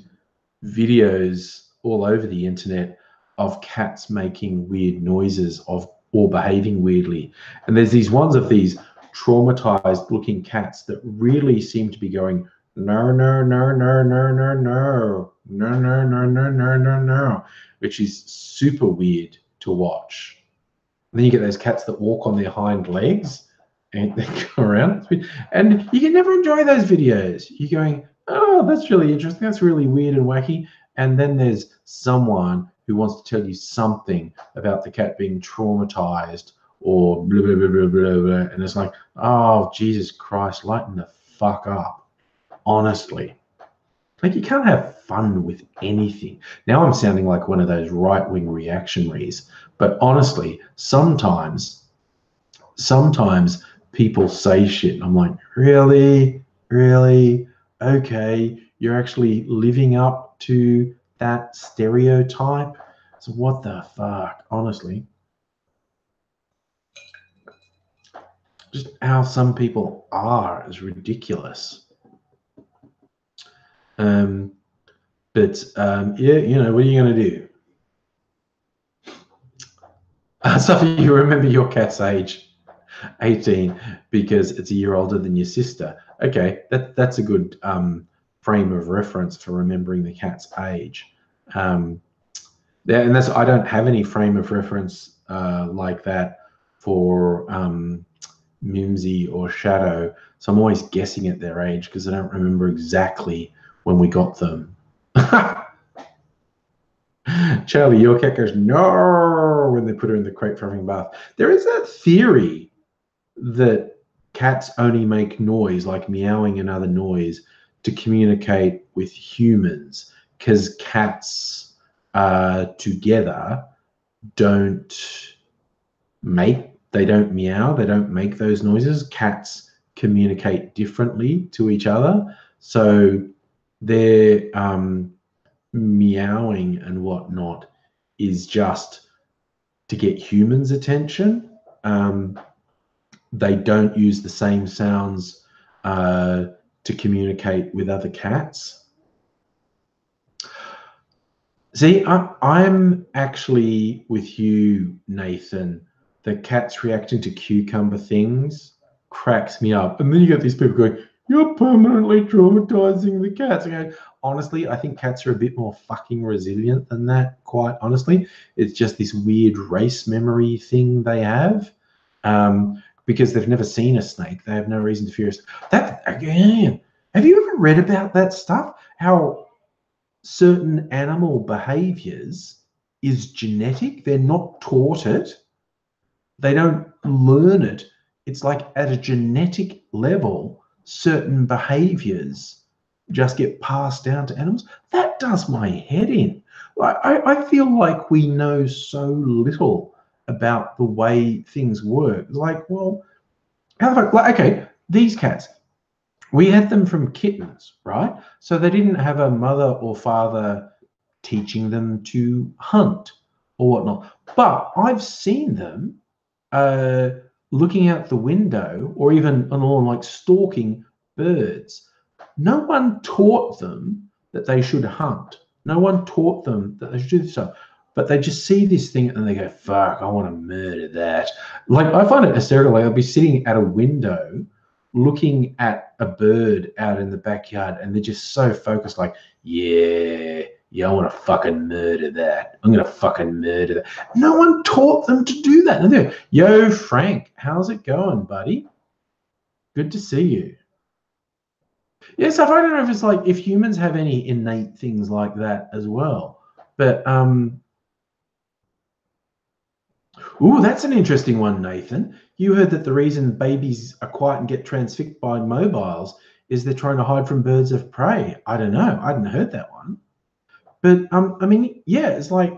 [SPEAKER 1] videos all over the internet of cats making weird noises or behaving weirdly. And there's these ones of these traumatized looking cats that really seem to be going, no, no, no, no, no, no, no, no, no, no, no, no, no, no, which is super weird to watch. And then you get those cats that walk on their hind legs and they go around. And you can never enjoy those videos. You're going, oh, that's really interesting. That's really weird and wacky. And then there's someone who wants to tell you something about the cat being traumatized or blah, blah, blah, blah, blah, blah. And it's like, oh, Jesus Christ, lighten the fuck up. Honestly. Like, you can't have fun with anything. Now I'm sounding like one of those right-wing reactionaries. But honestly, sometimes people say shit. And I'm like, really? Really? Okay, you're actually living up to that stereotype? So what the fuck, honestly? Just how some people are is ridiculous. Yeah, you know, what are you going to do? So you remember your cat's age, 18, because it's a year older than your sister. Okay, that's a good frame of reference for remembering the cat's age. And that's, I don't have any frame of reference like that for Mimsy or Shadow, so I'm always guessing at their age because I don't remember exactly when we got them. Charlie, your cat goes no when they put her in the crate for having a bath. There is that theory that cats only make noise, like meowing and other noise, to communicate with humans, because cats together don't meow, they don't make those noises. Cats communicate differently to each other, so their meowing and whatnot is just to get humans' attention. They don't use the same sounds to communicate with other cats. See, I'm actually with you, Nathan. The cat's reacting to cucumber things cracks me up. And then you get these people going, you're permanently traumatizing the cats. Okay, honestly, I think cats are a bit more fucking resilient than that, quite honestly. It's just this weird race memory thing they have. Because they've never seen a snake. They have no reason to fear us. That, again, have you ever read about that stuff? How certain animal behaviors is genetic. They're not taught it. They don't learn it. It's like at a genetic level, certain behaviors just get passed down to animals. That does my head in. I feel like we know so little about the way things work. It's like, well, how the fuck? Like, okay, these cats, we had them from kittens, right? So they didn't have a mother or father teaching them to hunt or whatnot. But I've seen them looking out the window or even on the lawn, like stalking birds. No one taught them that they should hunt. No one taught them that they should do this stuff. But they just see this thing and they go, fuck, I want to murder that. Like, I find it hysterical. Like, I'll be sitting at a window looking at a bird out in the backyard and they're just so focused, like, yeah, I want to fucking murder that. I'm going to fucking murder that. No one taught them to do that. And they're, yo, Frank, how's it going, buddy? Good to see you. Yeah, so I don't know if it's like, if humans have any innate things like that as well. But, ooh, that's an interesting one, Nathan. You heard that the reason babies are quiet and get transfixed by mobiles is they're trying to hide from birds of prey. I don't know. I hadn't heard that one. But I mean, yeah, it's like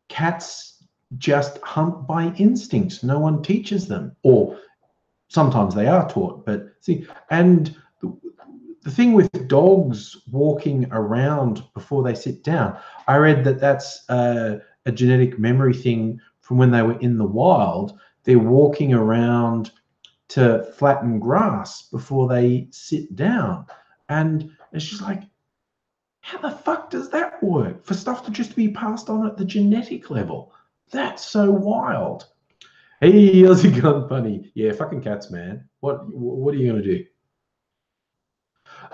[SPEAKER 1] cats just hunt by instinct. No one teaches them, or sometimes they are taught. But see, and the thing with dogs walking around before they sit down, I read that that's a genetic memory thing from when they were in the wild. They're walking around to flatten grass before they sit down. And it's just like, how the fuck does that work? For stuff to just be passed on at the genetic level. That's so wild. Hey, how's it going, Bunny? Yeah, fucking cats, man. What are you going to do?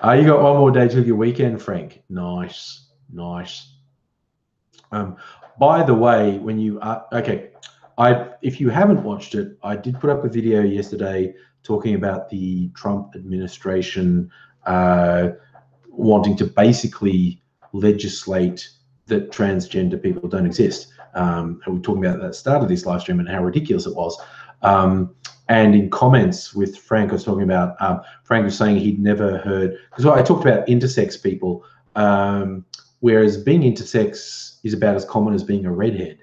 [SPEAKER 1] You got one more day till your weekend, Frank. Nice. By the way, when you are okay, if you haven't watched it, I did put up a video yesterday talking about the Trump administration wanting to basically legislate that transgender people don't exist. And we're talking about that at the start of this live stream and how ridiculous it was. And in comments with Frank, I was talking about, Frank was saying he'd never heard, because I talked about intersex people, whereas being intersex is about as common as being a redhead.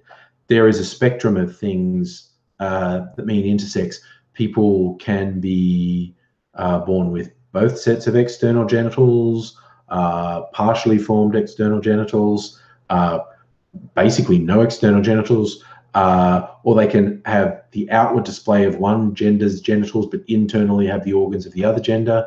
[SPEAKER 1] There is a spectrum of things that mean intersex. People can be born with both sets of external genitals, partially formed external genitals, basically no external genitals, or they can have the outward display of one gender's genitals but internally have the organs of the other gender,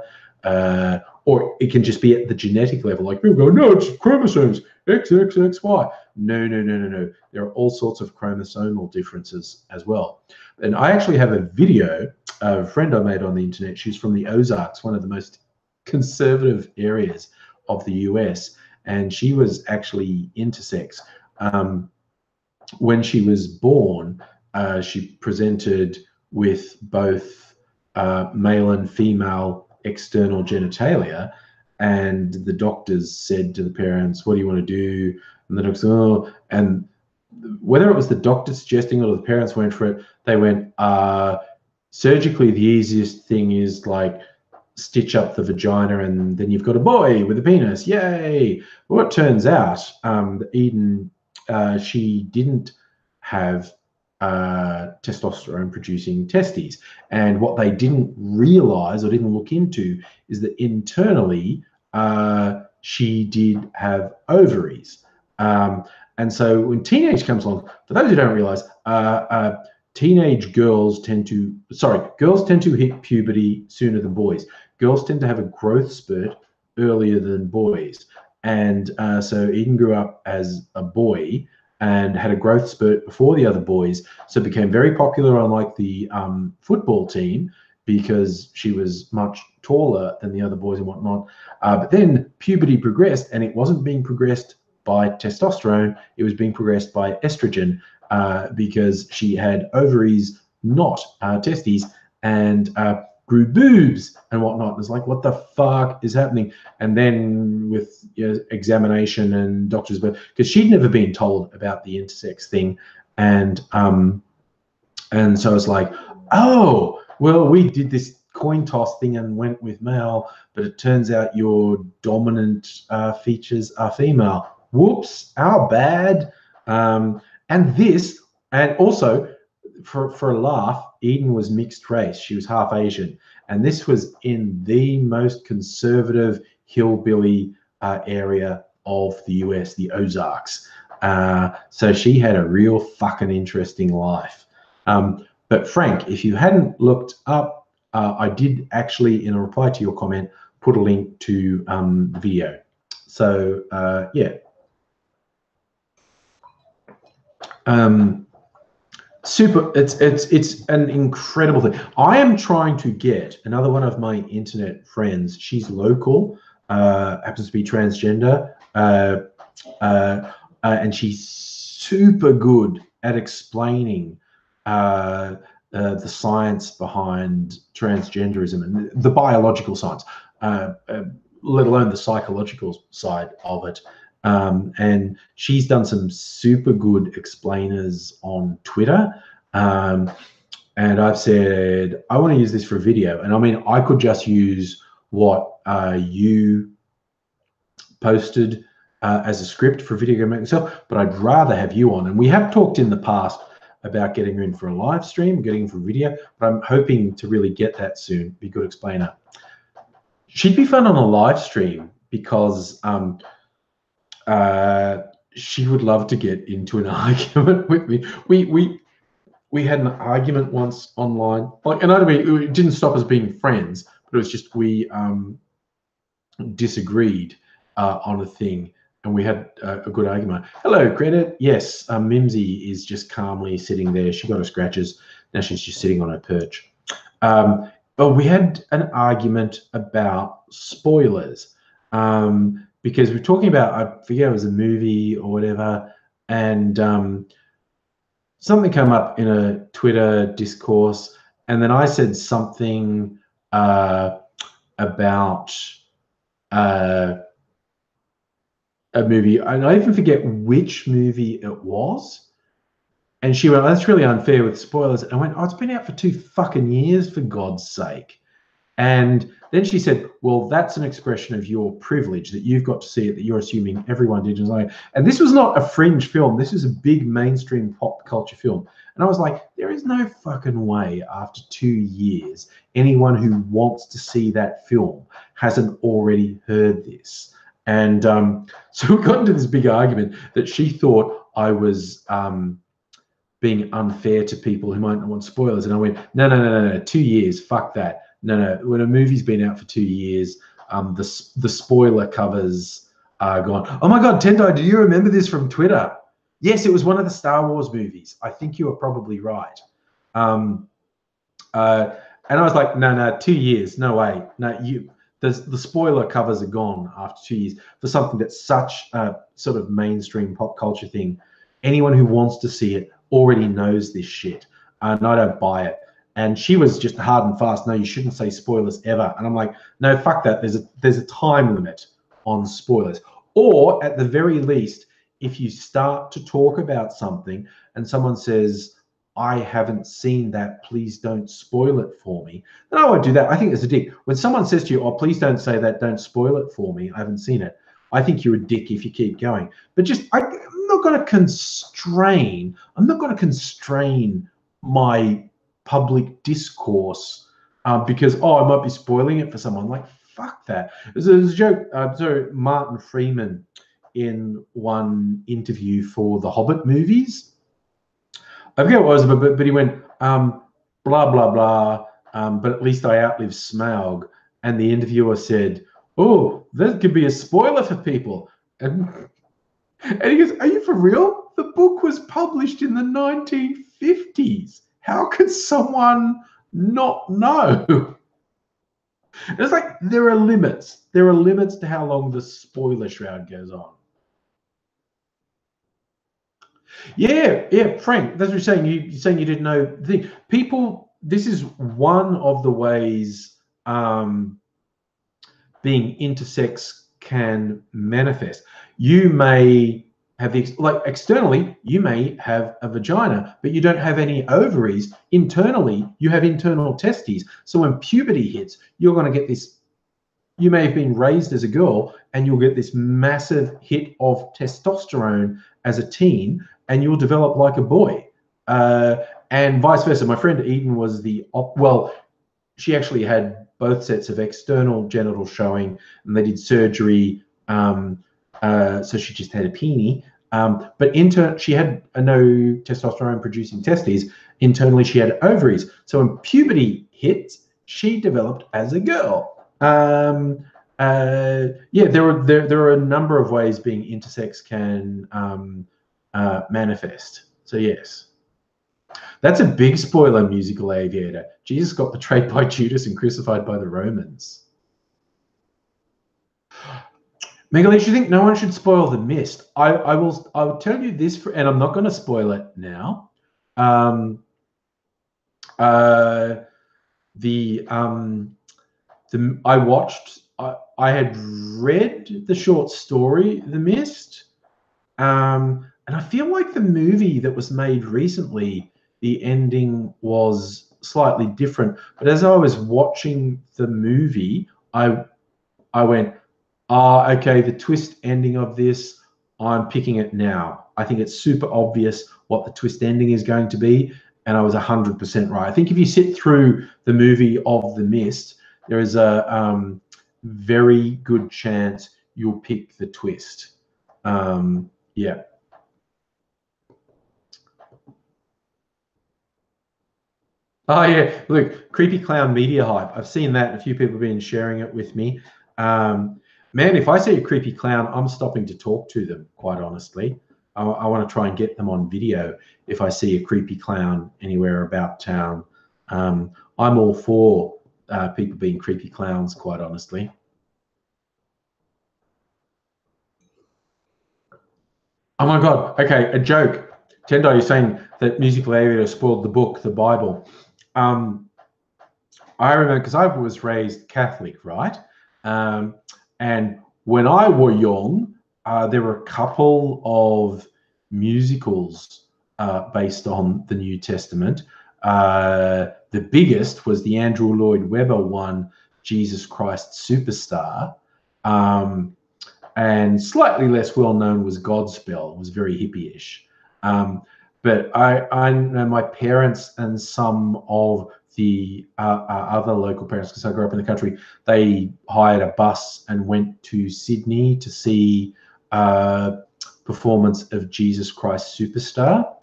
[SPEAKER 1] or it can just be at the genetic level. Like people go, no, it's chromosomes, XXXY. No. There are all sorts of chromosomal differences as well. And I actually have a video, a friend I made on the internet. She's from the Ozarks, one of the most conservative areas of the US. and she was actually intersex. When she was born, she presented with both male and female external genitalia, and the doctors said to the parents, "What do you want to do?" And the doctors, "Oh," and whether it was the doctor suggesting it or the parents went for it, they went, surgically, the easiest thing is like stitch up the vagina and then you've got a boy with a penis. Yay! Well, it turns out Eden, she didn't have testosterone producing testes. And what they didn't realize or didn't look into is that internally she did have ovaries. And so when teenage comes along, for those who don't realize, teenage girls tend to hit puberty sooner than boys. Girls tend to have a growth spurt earlier than boys. And so Eden grew up as a boy and had a growth spurt before the other boys. So became very popular on like the football team because she was much taller than the other boys and whatnot. But then puberty progressed, and it wasn't being progressed by testosterone, it was being progressed by estrogen, because she had ovaries, not testes, and grew boobs and whatnot. It's like, what the fuck is happening? And then with examination and doctors, but because she'd never been told about the intersex thing, and so it's like, oh, well, we did this coin toss thing and went with male, but it turns out your dominant features are female. Whoops, our bad. And also for a laugh, Eden was mixed race. She was half Asian, and this was in the most conservative hillbilly area of the US, the Ozarks. So she had a real fucking interesting life. But Frank, if you hadn't looked up, I did actually, in a reply to your comment, put a link to the video. So yeah. Super, it's an incredible thing. I am trying to get another one of my internet friends. She's local, happens to be transgender, and she's super good at explaining the science behind transgenderism and the biological science, let alone the psychological side of it. And she's done some super good explainers on Twitter. And I've said, I want to use this for a video. And I mean, I could just use what you posted as a script for video game myself, but I'd rather have you on. And we have talked in the past about getting her in for a live stream, getting her for video, but I'm hoping to really get that soon. Be a good explainer. She'd be fun on a live stream because she would love to get into an argument with me. We had an argument once online, like, and I mean, it didn't stop us being friends, but it was just we disagreed on a thing, and we had a good argument. Hello, Credit. Yes, Mimsy is just calmly sitting there. She got her scratches. Now she's just sitting on her perch. But we had an argument about spoilers. Because we're talking about, I forget, it was a movie or whatever, and something came up in a Twitter discourse, and then I said something about a movie, and I even forget which movie it was, and she went, "Oh, that's really unfair with spoilers." And I went, "Oh, it's been out for 2 fucking years, for God's sake." And then she said, "Well, that's an expression of your privilege, that you've got to see it, that you're assuming everyone did." And this was not a fringe film. This is a big mainstream pop culture film. And I was like, there is no fucking way after 2 years anyone who wants to see that film hasn't already heard this. And so we got into this big argument that she thought I was being unfair to people who might not want spoilers. And I went, no, 2 years, fuck that. No, when a movie's been out for 2 years, the spoiler covers are gone. Oh my God, Tendai, do you remember this from Twitter? Yes, it was one of the Star Wars movies. I think you are probably right. And I was like, no, 2 years, no way. No, the spoiler covers are gone after 2 years for something that's such a sort of mainstream pop culture thing. Anyone who wants to see it already knows this shit, and I don't buy it. And she was just hard and fast. No, you shouldn't say spoilers ever. And I'm like, no, fuck that. There's a time limit on spoilers. Or at the very least, if you start to talk about something and someone says, I haven't seen that, please don't spoil it for me, then I won't do that. I think it's a dick. When someone says to you, oh, please don't say that, don't spoil it for me, I haven't seen it, I think you're a dick if you keep going. But I'm not going to constrain my public discourse because, oh, I might be spoiling it for someone. Like, fuck that. There's a joke. So Martin Freeman, in one interview for the Hobbit movies, I forget what it was, but he went, blah, blah, blah, but at least I outlived Smaug. And the interviewer said, oh, that could be a spoiler for people. And he goes, are you for real? The book was published in the 1950s. How could someone not know? It's like there are limits. There are limits to how long the spoiler shroud goes on. Yeah, Frank, that's what you're saying. You're saying you didn't know the thing. People, this is one of the ways being intersex can manifest. You may have externally, you may have a vagina, but you don't have any ovaries. Internally, you have internal testes. So when puberty hits, you're going to get this. You may have been raised as a girl, and you'll get this massive hit of testosterone as a teen, and you'll develop like a boy, and vice versa. My friend Eden was she actually had both sets of external genitals showing, and they did surgery, so she just had a peenie. But she had no testosterone producing testes. Internally, she had ovaries. So when puberty hit, she developed as a girl. Yeah, there are a number of ways being intersex can manifest. So yes, that's a big spoiler, musical aviator. Jesus got betrayed by Judas and crucified by the Romans. Megalish, you think no one should spoil The Mist? I will tell you this, and I'm not going to spoil it now. I had read the short story The Mist, and I feel like the movie that was made recently, the ending was slightly different. But as I was watching the movie, I went, okay, the twist ending of this, I'm picking it now. I think it's super obvious what the twist ending is going to be, and I was 100% right. I think if you sit through the movie of The Mist, there is a very good chance you'll pick the twist. Yeah. Oh yeah, look, creepy clown media hype. I've seen that. A few people have been sharing it with me. Man, if I see a creepy clown, I'm stopping to talk to them, quite honestly. I want to try and get them on video if I see a creepy clown anywhere about town. I'm all for people being creepy clowns, quite honestly. Oh my God. Okay, a joke. Tendai, you're saying that Musical Aviator spoiled the book, the Bible. I remember, because I was raised Catholic, right? And when I was young, there were a couple of musicals based on the New Testament. The biggest was the Andrew Lloyd Webber one, Jesus Christ Superstar. And slightly less well-known was Godspell. It was very hippie-ish. But I know my parents and some of the other local parents, because I grew up in the country, they hired a bus and went to Sydney to see performance of Jesus Christ Superstar.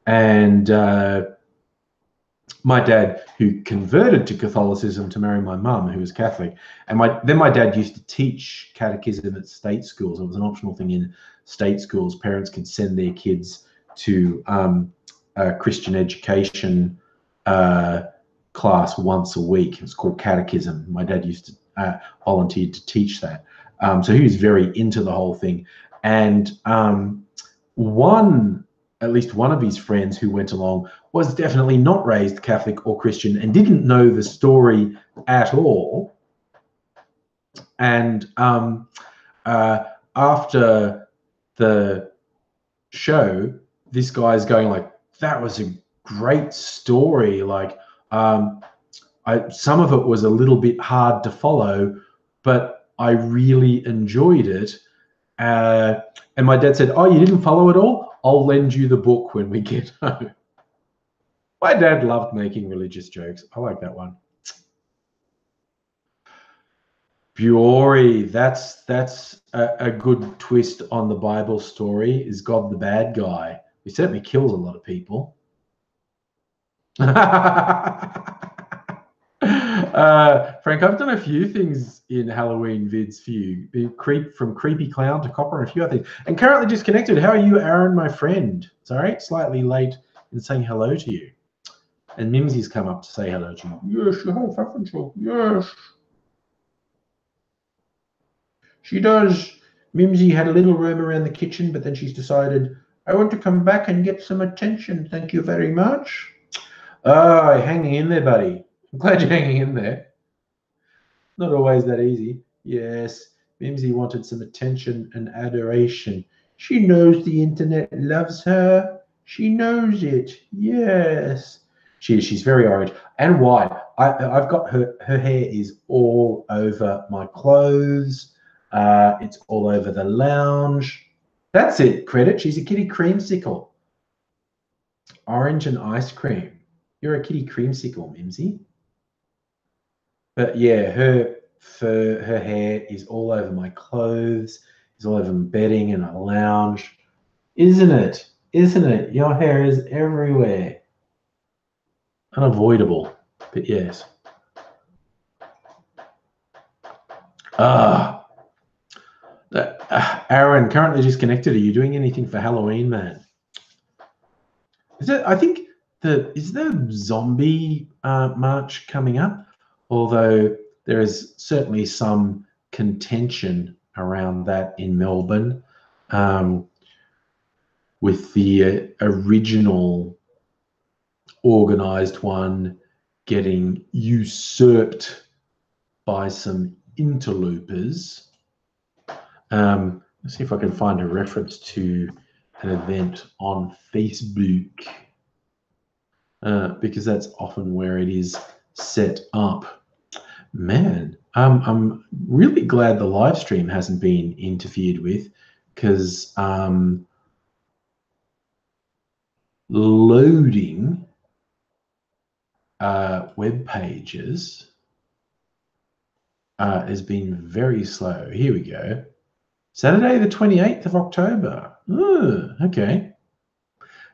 [SPEAKER 1] And my dad, who converted to Catholicism to marry my mum, who was Catholic, and then my dad used to teach catechism at state schools. It was an optional thing in state schools. Parents could send their kids to a Christian education class once a week. It's called catechism. My dad used to volunteered to teach that. So he was very into the whole thing. And at least one of his friends who went along was definitely not raised Catholic or Christian and didn't know the story at all. And after the show, this guy's going like, that was a great story. Like, some of it was a little bit hard to follow, but I really enjoyed it. And my dad said, oh, you didn't follow it all? I'll lend you the book when we get home. My dad loved making religious jokes. I like that one. Buori, that's a good twist on the Bible story. Is God the bad guy? He certainly kills a lot of people. Frank, I've done a few things in Halloween vids for you. From Creepy Clown to Copper and a few other things. And currently disconnected. How are you, Aaron, my friend? Sorry, slightly late in saying hello to you. And Mimsy's come up to say hello to you. Yes, you have, haven't you? Yes. She does. Mimsy had a little roam around the kitchen, but then she's decided, I want to come back and get some attention. Thank you very much. Oh, hanging in there, buddy. I'm glad you're hanging in there. Not always that easy. Yes, Mimsy wanted some attention and adoration. She knows the internet loves her. She knows it. Yes. She's very orange and white. I've got her hair is all over my clothes. It's all over the lounge. That's it, Credit. She's a kitty creamsicle. Orange and ice cream. You're a kitty creamsicle, Mimsy. But yeah, her hair is all over my clothes. It's all over my bedding and a lounge. Isn't it? Isn't it? Your hair is everywhere. Unavoidable, but yes. Aaron, currently disconnected. Are you doing anything for Halloween, man? I think is the zombie march coming up? Although there is certainly some contention around that in Melbourne, with the original organised one getting usurped by some interlopers. Let's see if I can find a reference to an event on Facebook, because that's often where it is set up. Man, I'm really glad the live stream hasn't been interfered with, because loading web pages has been very slow. Here we go. Saturday, the 28th of October. Oh, okay.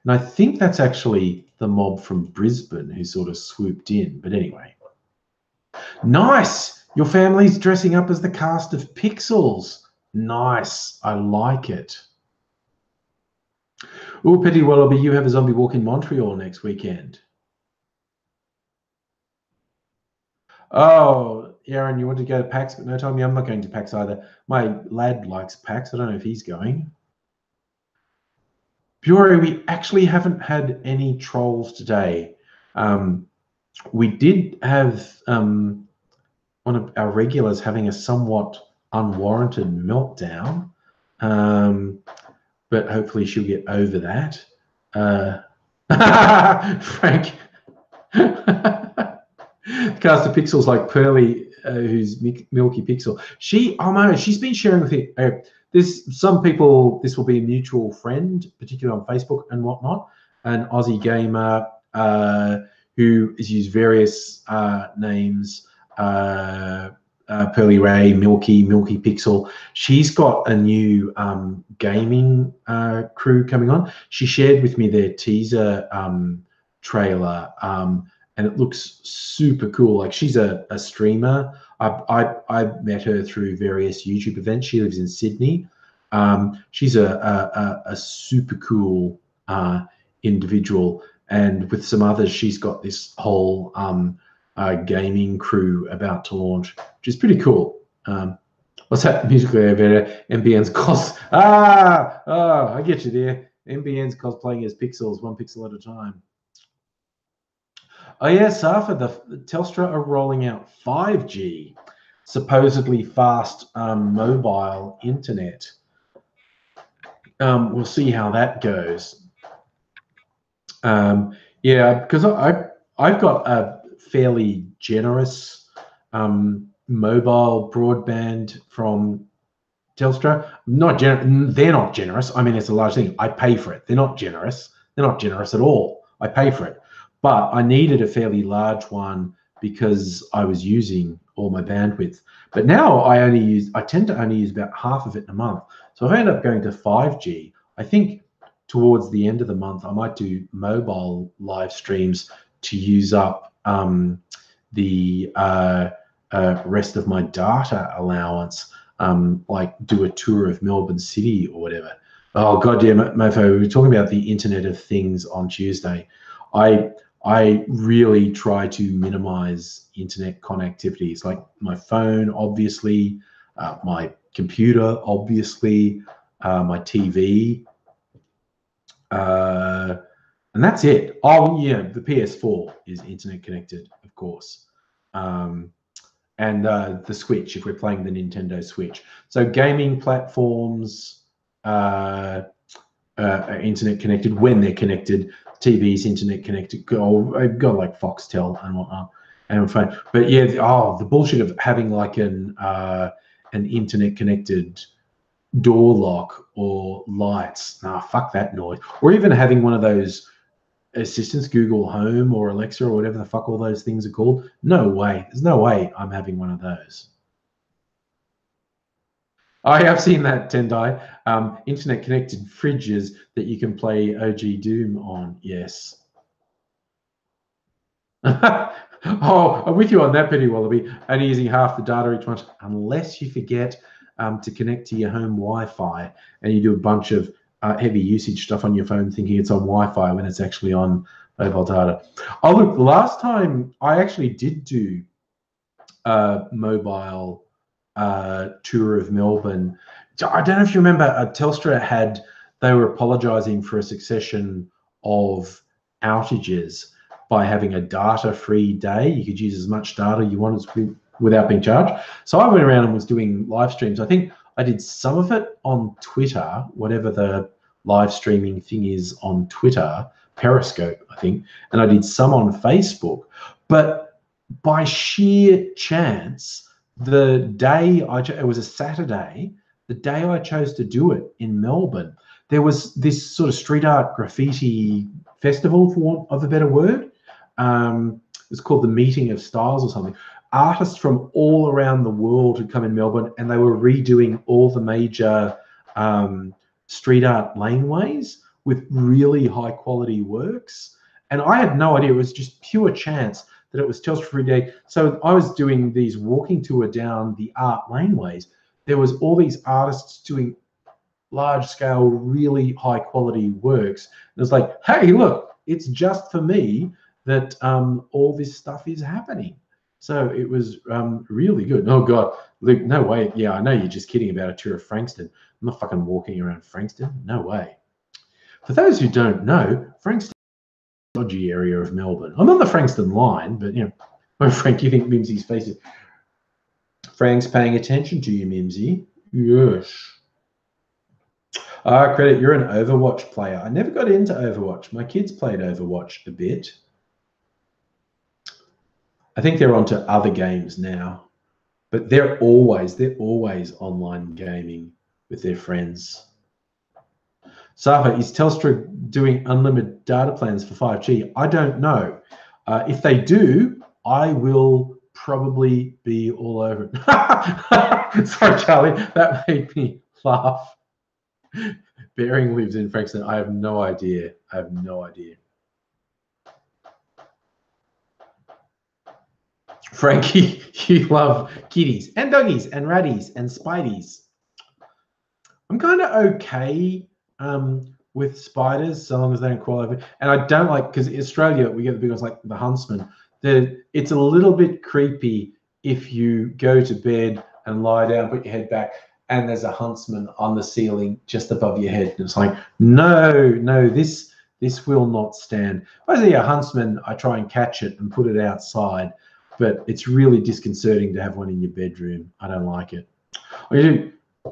[SPEAKER 1] And I think that's actually the mob from Brisbane who sort of swooped in. But anyway. Nice. Your family's dressing up as the cast of Pixels. Nice. I like it. Oh, Petty Wallaby, you have a zombie walk in Montreal next weekend. Oh, Aaron, you want to go to PAX, but no time. Yeah, I'm not going to PAX either. My lad likes PAX. I don't know if he's going. Bureau, we actually haven't had any trolls today. We did have one of our regulars having a somewhat unwarranted meltdown, but hopefully she'll get over that. Frank. Cast of Pixels like Pearly, who's Milky Pixel. She's been sharing with it. There's some people, this will be a mutual friend, particularly on Facebook and whatnot, an Aussie gamer who has used various names, Pearly Ray, Milky Pixel. She's got a new gaming crew coming on. She shared with me their teaser trailer, and it looks super cool. Like, she's a streamer. I met her through various YouTube events. She lives in Sydney. She's a super cool individual. And with some others, she's got this whole gaming crew about to launch, which is pretty cool. What's that? Musically better. MBN's cos. I get you there. MBN's cosplaying as pixels, 1 pixel at a time. Oh yeah, Safa, the Telstra are rolling out 5G, supposedly fast mobile internet. We'll see how that goes. Yeah, because I've got a fairly generous mobile broadband from Telstra. They're not generous. I mean, it's a large thing. I pay for it. They're not generous. They're not generous at all. I pay for it. But I needed a fairly large one because I was using all my bandwidth. But now I tend to only use about half of it in a month. So if I end up going to 5G, I think towards the end of the month, I might do mobile live streams to use up the rest of my data allowance, like do a tour of Melbourne City or whatever. Oh, God, yeah, Mofo, we were talking about the Internet of Things on Tuesday. I really try to minimize internet connectivity. It's like my phone, obviously, my computer, obviously, my TV, and that's it. Oh, yeah, the PS4 is internet connected, of course. And the Switch, if we're playing the Nintendo Switch. So gaming platforms are internet connected when they're connected. TV's internet connected. I've got like Foxtel and whatnot, and phone. But yeah, the bullshit of having like an internet connected door lock or lights. Nah, fuck that noise. Or even having one of those assistants, Google Home or Alexa or whatever the fuck all those things are called. No way. There's no way I'm having one of those. I have seen that, Tendai. Internet connected fridges that you can play OG Doom on. Yes. Oh, I'm with you on that, Penny Wallaby. Only using half the data each month, unless you forget to connect to your home Wi-Fi and you do a bunch of heavy usage stuff on your phone thinking it's on Wi-Fi when it's actually on mobile data. Oh, look, the last time I actually did do mobile tour of Melbourne. I don't know if you remember, Telstra they were apologising for a succession of outages by having a data-free day. You could use as much data you wanted without being charged. So I went around and was doing live streams. I think I did some of it on Twitter, whatever the live streaming thing is on Twitter, Periscope, I think, and I did some on Facebook. But by sheer chance, the day it was a Saturday, the day I chose to do it in Melbourne, there was this sort of street art graffiti festival, for want of a better word. It was called the Meeting of Styles or something. Artists from all around the world had come in Melbourne, and they were redoing all the major street art laneways with really high quality works. And I had no idea. It was just pure chance that it was Telstra Free Day. So I was doing these walking tour down the art laneways. There was all these artists doing large scale, really high quality works. And it's like, hey, look, it's just for me that all this stuff is happening. So it was really good. Oh God, Luke, no way. Yeah, I know you're just kidding about a tour of Frankston. I'm not fucking walking around Frankston. No way. For those who don't know, Frankston is a dodgy area of Melbourne. I'm on the Frankston line, but you know, oh, Frank, you think Mimsy's face is... Frank's paying attention to you, Mimsy. Yes. Credit, you're an Overwatch player. I never got into Overwatch. My kids played Overwatch a bit. I think they're onto other games now, but they're always online gaming with their friends. Safa, is Telstra doing unlimited data plans for 5G? I don't know. If they do, I will probably be all over it. Sorry, Charlie, that made me laugh. Baring lives in Frankston. I have no idea. I have no idea. Frankie, you love kitties and doggies and ratties and spideys. I'm kind of okay with spiders so long as they don't crawl over. And I don't like, because in Australia we get the big ones like the huntsman. it's a little bit creepy if you go to bed and lie down, put your head back, and there's a huntsman on the ceiling just above your head. And it's like, no, this will not stand. If I see a huntsman, I try and catch it and put it outside, but it's really disconcerting to have one in your bedroom. I don't like it.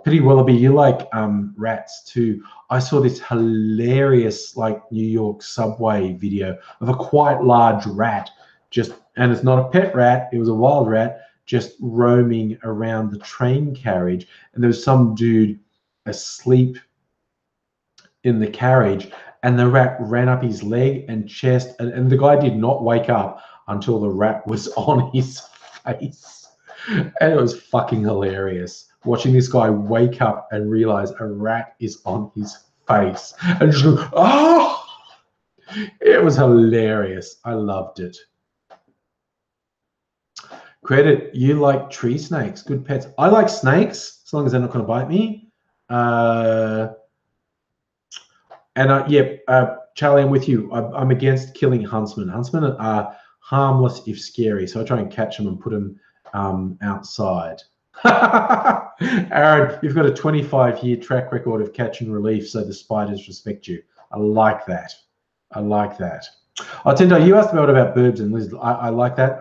[SPEAKER 1] Pretty Wallaby, you like rats too. I saw this hilarious like New York subway video of a quite large rat and it's not a pet rat, it was a wild rat just roaming around the train carriage, and there was some dude asleep in the carriage, and the rat ran up his leg and chest, and the guy did not wake up until the rat was on his face. And it was fucking hilarious watching this guy wake up and realize a rat is on his face, and just go, oh, it was hilarious. I loved it. Credit, you like tree snakes, good pets. I like snakes as long as they're not going to bite me. Charlie, I'm with you. I'm against killing huntsmen. Huntsmen are harmless if scary, so I try and catch them and put them outside. Aaron, you've got a 25-year track record of catch and relief, so the spiders respect you. I like that. I like that. Tinder, you asked about birds and lizards. I like that.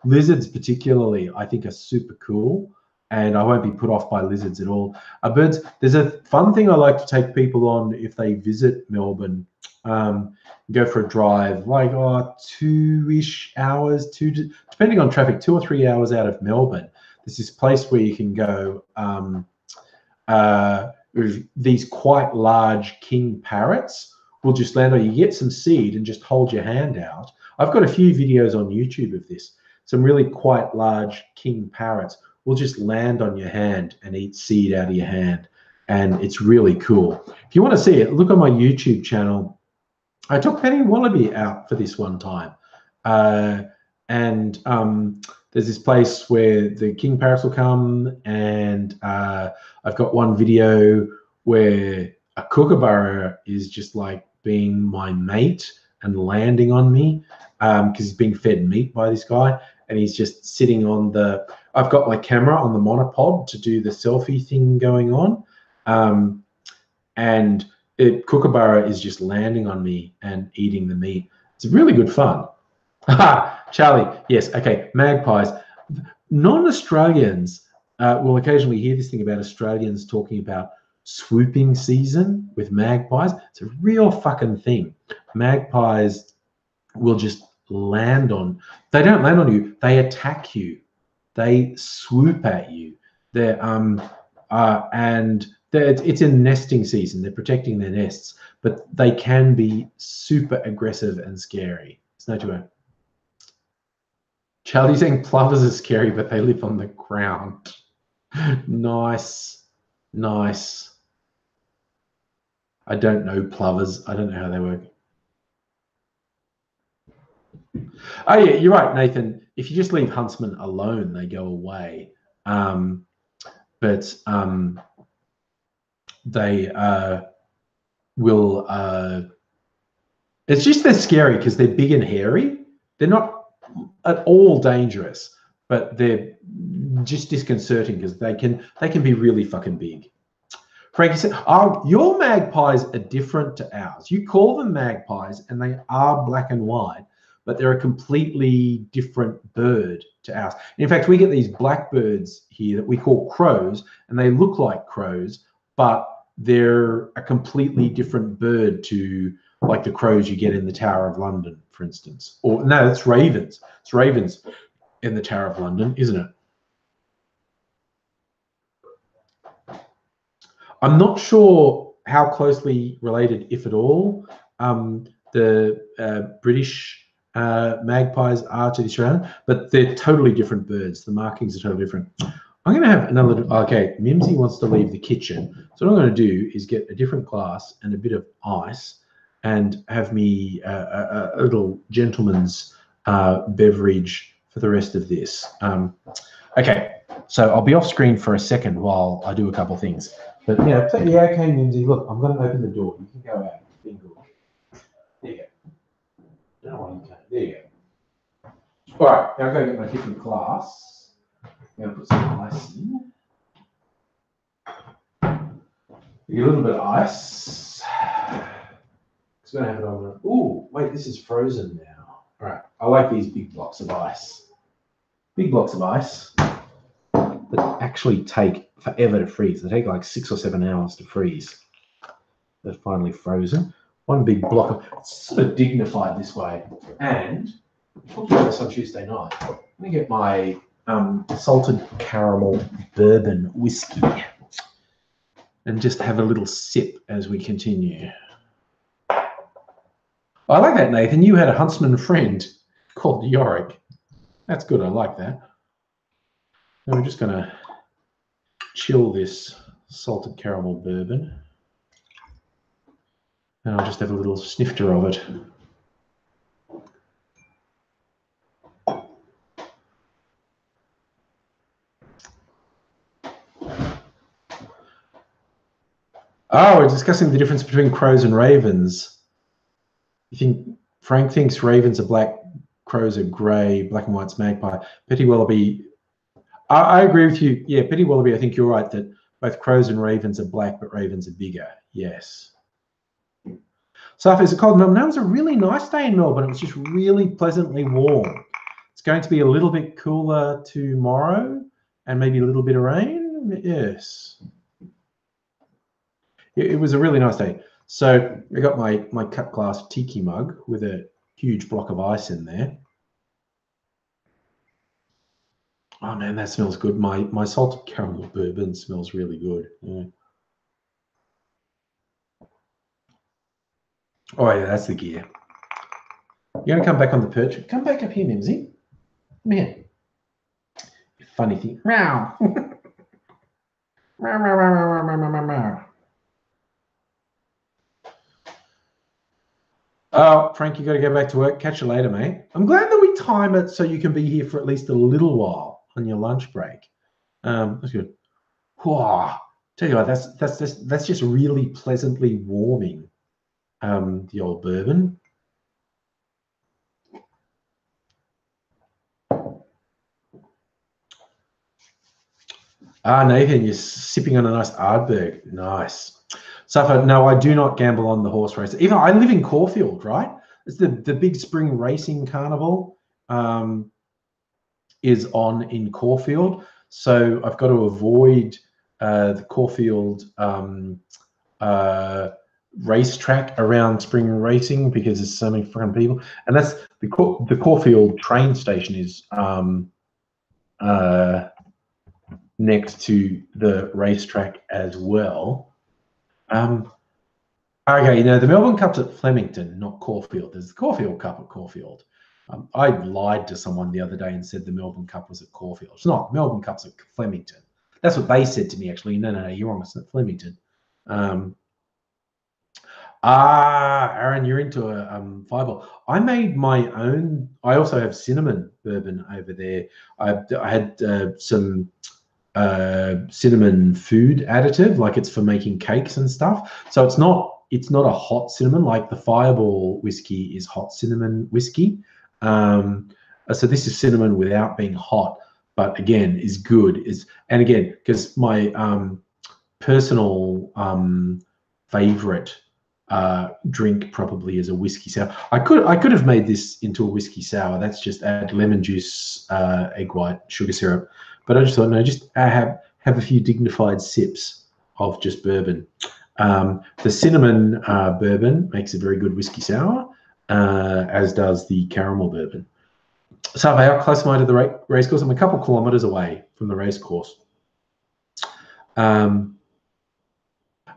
[SPEAKER 1] Lizards particularly, I think, are super cool, and I won't be put off by lizards at all. Birds, there's a fun thing I like to take people on if they visit Melbourne. Go for a drive, like 2-ish hours, depending on traffic, 2 or 3 hours out of Melbourne. There's this place where you can go with these quite large king parrots. Will just land on you. Get some seed and just hold your hand out. I've got a few videos on YouTube of this. Some really quite large king parrots will just land on your hand and eat seed out of your hand. And it's really cool. If you want to see it, look on my YouTube channel. I took Penny Wallaby out for this one time. There's this place where the king parrots will come, and I've got one video where a kookaburra is just like being my mate and landing on me because he's being fed meat by this guy, and he's just sitting on I've got my camera on the monopod to do the selfie thing going on, and kookaburra is just landing on me and eating the meat. It's really good fun. Charlie, yes, okay, magpies. Non-Australians will occasionally hear this thing about Australians talking about swooping season with magpies. It's a real fucking thing. Magpies will just land on. They don't land on you. They attack you. They swoop at you. They're it's in nesting season. They're protecting their nests, but they can be super aggressive and scary. It's no joke. Charlie's saying plovers are scary, but they live on the ground. Nice. I don't know plovers. I don't know how they work. Oh yeah, you're right, Nathan. If you just leave huntsmen alone, they go away. They will. It's just they're scary because they're big and hairy. They're not at all dangerous, but they're just disconcerting because they can be really fucking big. Frankie said, your magpies are different to ours. You call them magpies and they are black and white, but they're a completely different bird to ours. In fact, we get these blackbirds here that we call crows, and they look like crows, but they're a completely different bird to like the crows you get in the Tower of London, for instance. Or no, it's ravens. It's ravens in the Tower of London, isn't it? I'm not sure how closely related, if at all, the British magpies are to the Australian, but they're totally different birds. The markings are totally different. I'm going to have another. Okay, Mimsy wants to leave the kitchen, so what I'm going to do is get a different glass and a bit of ice, and have me a little gentleman's beverage for the rest of this. Okay, so I'll be off screen for a second while I do a couple things. But yeah, okay, Mimsy. Look, I'm going to open the door. You can go out. Be good. There you go. No, you can't. There you go. All right, now I'm going to get my different glass. I'm going to put some ice in. Get a little bit of ice. It's going to have it on. Oh, wait, this is frozen now. All right, I like these big blocks of ice. Big blocks of ice that actually take forever to freeze. They take like 6 or 7 hours to freeze. They're finally frozen. One big block of, it's sort of dignified this way. And talking about this on Tuesday night, I'm going to get my salted caramel bourbon whiskey and just have a little sip as we continue. I like that, Nathan. You had a huntsman friend called Yorick. That's good. I like that. Now we're just going to chill this salted caramel bourbon. And I'll just have a little snifter of it. Oh, we're discussing the difference between crows and ravens. You think Frank thinks ravens are black, crows are grey, black and white's magpie. Petty Wallaby, I agree with you. Yeah, Petty Wallaby, I think you're right that both crows and ravens are black, but ravens are bigger. Yes. So is it cold in Melbourne? No, it was a really nice day in Melbourne. It was just really pleasantly warm. It's going to be a little bit cooler tomorrow and maybe a little bit of rain. Yes. It was a really nice day. So I got my cut glass tiki mug with a huge block of ice in there. Oh man, that smells good. My salted caramel bourbon smells really good. Yeah. Oh yeah, that's the gear. You're gonna come back on the perch. Come back up here, Mimsy. Come here. You funny thing. Meow. Meow, meow, meow, meow, meow, meow, meow. Oh, Frank, you got to go back to work. Catch you later, mate. I'm glad that we time it so you can be here for at least a little while on your lunch break. That's good. Whoa. Tell you what, that's just really pleasantly warming. The old bourbon. Ah, Nathan, you're sipping on a nice Ardbeg. Nice. So no, I do not gamble on the horse race. Even I live in Caulfield, right? It's the big spring racing carnival is on in Caulfield. So I've got to avoid the Caulfield racetrack around spring racing because there's so many fucking people. And that's the Caulfield train station is next to the racetrack as well. Okay, the Melbourne Cup's at Flemington, not Caulfield. There's the Caulfield Cup at Caulfield. I lied to someone the other day and said the Melbourne Cup was at Caulfield. It's not. Melbourne Cup's at Flemington. That's what they said to me, actually. No, you're wrong. It's at Flemington. Aaron, you're into a fireball. I made my own. I also have cinnamon bourbon over there. I had some cinnamon food additive, like it's for making cakes and stuff. So it's not a hot cinnamon like the Fireball whiskey is hot cinnamon whiskey. So this is cinnamon without being hot, but again is good. And again, because my personal favorite drink probably is a whiskey sour. I could have made this into a whiskey sour. That's just add lemon juice, egg white, sugar syrup. But I just thought, no, just have a few dignified sips of just bourbon. The cinnamon bourbon makes a very good whiskey sour, as does the caramel bourbon. So how close am I to the race course? I'm a couple kilometres away from the race course. Tell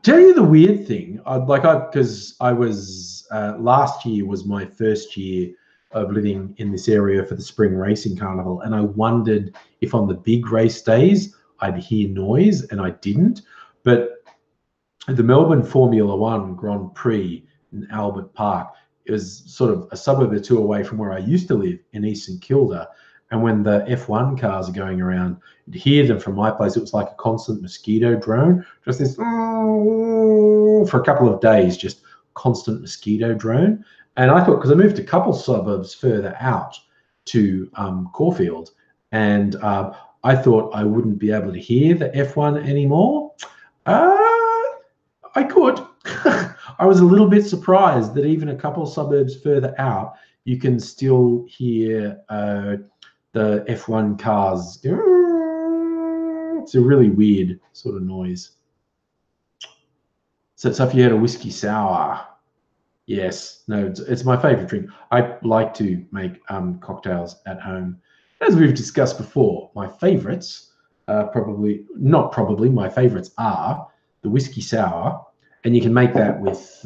[SPEAKER 1] you the weird thing, because I was last year was my first year of living in this area for the spring racing carnival, and I wondered if on the big race days I'd hear noise, and I didn't. But the Melbourne Formula One Grand Prix in Albert Park, it was sort of a suburb or two away from where I used to live in East St Kilda. And when the F1 cars are going around, you'd hear them from my place. It was like a constant mosquito drone, just this for a couple of days, just constant mosquito drone. And I thought, because I moved a couple suburbs further out, to Caulfield, and I thought I wouldn't be able to hear the F1 anymore. I could. I was a little bit surprised that even a couple of suburbs further out, you can still hear the F1 cars. It's a really weird sort of noise. So if you had a whiskey sour, yes, no, it's my favorite drink. I like to make cocktails at home. As we've discussed before, my favorites, my favorites are the whiskey sour, and you can make that with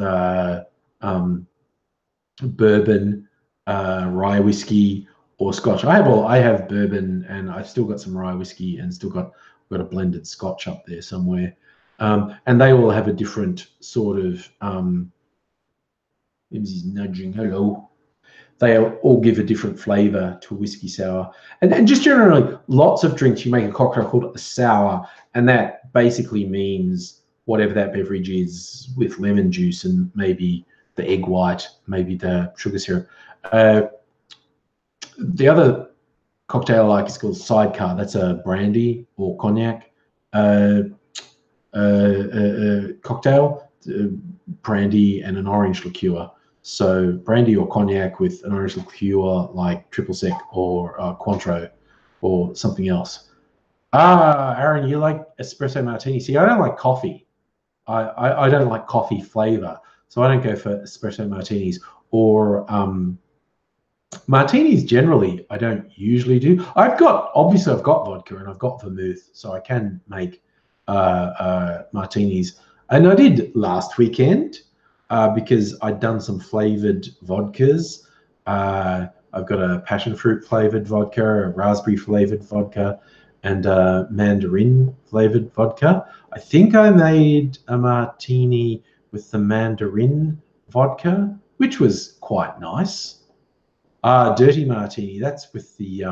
[SPEAKER 1] bourbon, rye whiskey, or Scotch. I have bourbon, and I've still got some rye whiskey, and still got a blended Scotch up there somewhere. And they all have a different sort of Imsy's nudging. Hello. They all give a different flavour to a whiskey sour. And just generally, lots of drinks, you make a cocktail called a sour, and that basically means whatever that beverage is with lemon juice and maybe the egg white, maybe the sugar syrup. The other cocktail I like is called sidecar. That's a brandy or cognac cocktail, brandy and an orange liqueur. So brandy or cognac with an orange liqueur like triple sec or Cointreau or something else. Aaron, you like espresso martini. See, I don't like coffee. I don't like coffee flavor, so I don't go for espresso martinis or martinis. Generally, I don't usually do. Obviously I've got vodka and I've got vermouth, so I can make martinis. And I did last weekend because I'd done some flavored vodkas. I've got a passion fruit flavored vodka, a raspberry flavored vodka, and a mandarin flavored vodka. I think I made a martini with the mandarin vodka, which was quite nice. Dirty martini, that's with the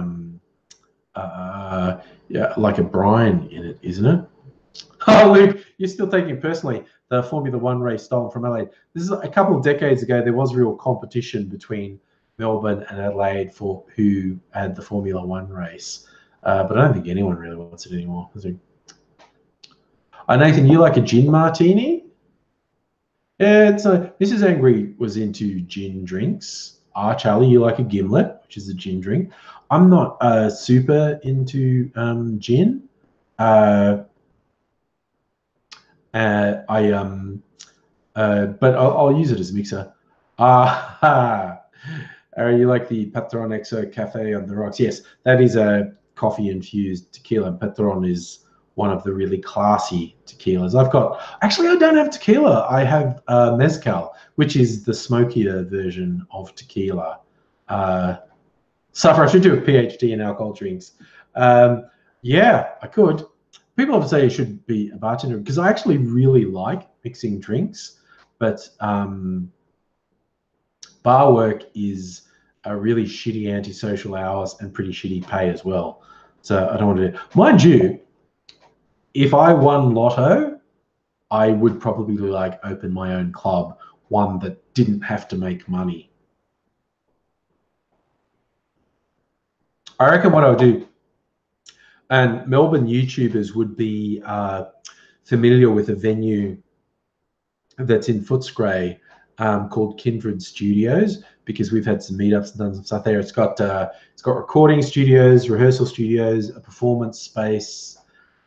[SPEAKER 1] yeah, like a brine in it, isn't it? Oh, Luke, you're still taking it personally. The Formula One race stolen from Adelaide. This is a couple of decades ago. There was real competition between Melbourne and Adelaide for who had the Formula One race. But I don't think anyone really wants it anymore. Nathan, you like a gin martini? Yeah, Mrs. Angry was into gin drinks. Charlie, you like a gimlet, which is a gin drink. I'm not super into gin. But I'll use it as a mixer. You like the Patron XO Cafe on the Rocks? Yes, that is a coffee-infused tequila. Patron is one of the really classy tequilas. Actually, I don't have tequila. I have mezcal, which is the smokier version of tequila. Suffer, I should do a PhD in alcohol drinks. Yeah, I could. People often say you should be a bartender because I actually really like mixing drinks, but bar work is a really shitty antisocial hours and pretty shitty pay as well. So I don't want to do it. Mind you, if I won lotto, I would probably like open my own club, one that didn't have to make money. I reckon what I would do, and Melbourne YouTubers would be familiar with a venue that's in Footscray called Kindred Studios, because we've had some meetups and done some stuff there. It's got recording studios, rehearsal studios, a performance space,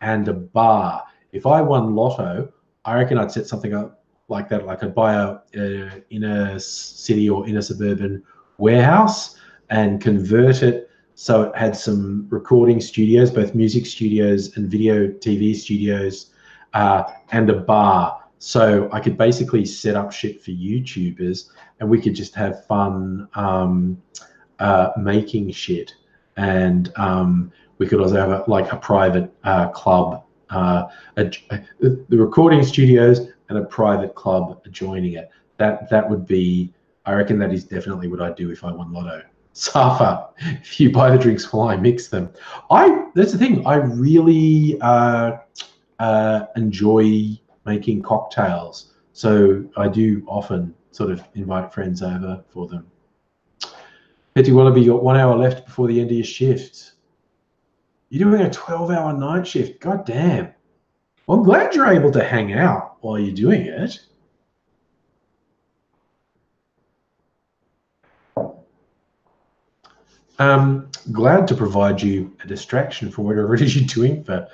[SPEAKER 1] and a bar. If I won lotto, I reckon I'd set something up like that. Like I'd buy a inner city or inner suburban warehouse and convert it so it had some recording studios, both music studios and video TV studios, and a bar. So I could basically set up shit for YouTubers, and we could just have fun making shit. And we could also have a private club, the recording studios and a private club adjoining it. That would be, I reckon that is definitely what I'd do if I won lotto. Safa, if you buy the drinks while I mix them. That's the thing, I really enjoy making cocktails, so I do often sort of invite friends over for them. Petty Wallaby, you got 1 hour left before the end of your shift. You're doing a 12-hour night shift. God damn. Well, I'm glad you're able to hang out while you're doing it. Glad to provide you a distraction for whatever it is you're doing for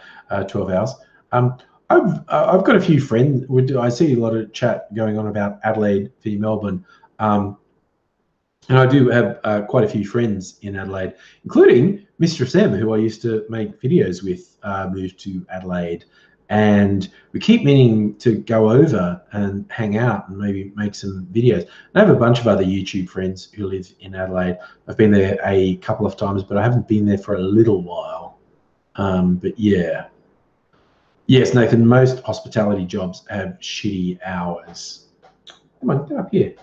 [SPEAKER 1] 12 hours. I've got a few friends. I see a lot of chat going on about Adelaide v Melbourne. And I do have quite a few friends in Adelaide, including Mistress M, who I used to make videos with, moved to Adelaide. And we keep meaning to go over and hang out and maybe make some videos. I have a bunch of other YouTube friends who live in Adelaide. I've been there a couple of times, but I haven't been there for a little while. But yeah. Yes, Nathan, most hospitality jobs have shitty hours. Come on, get up here.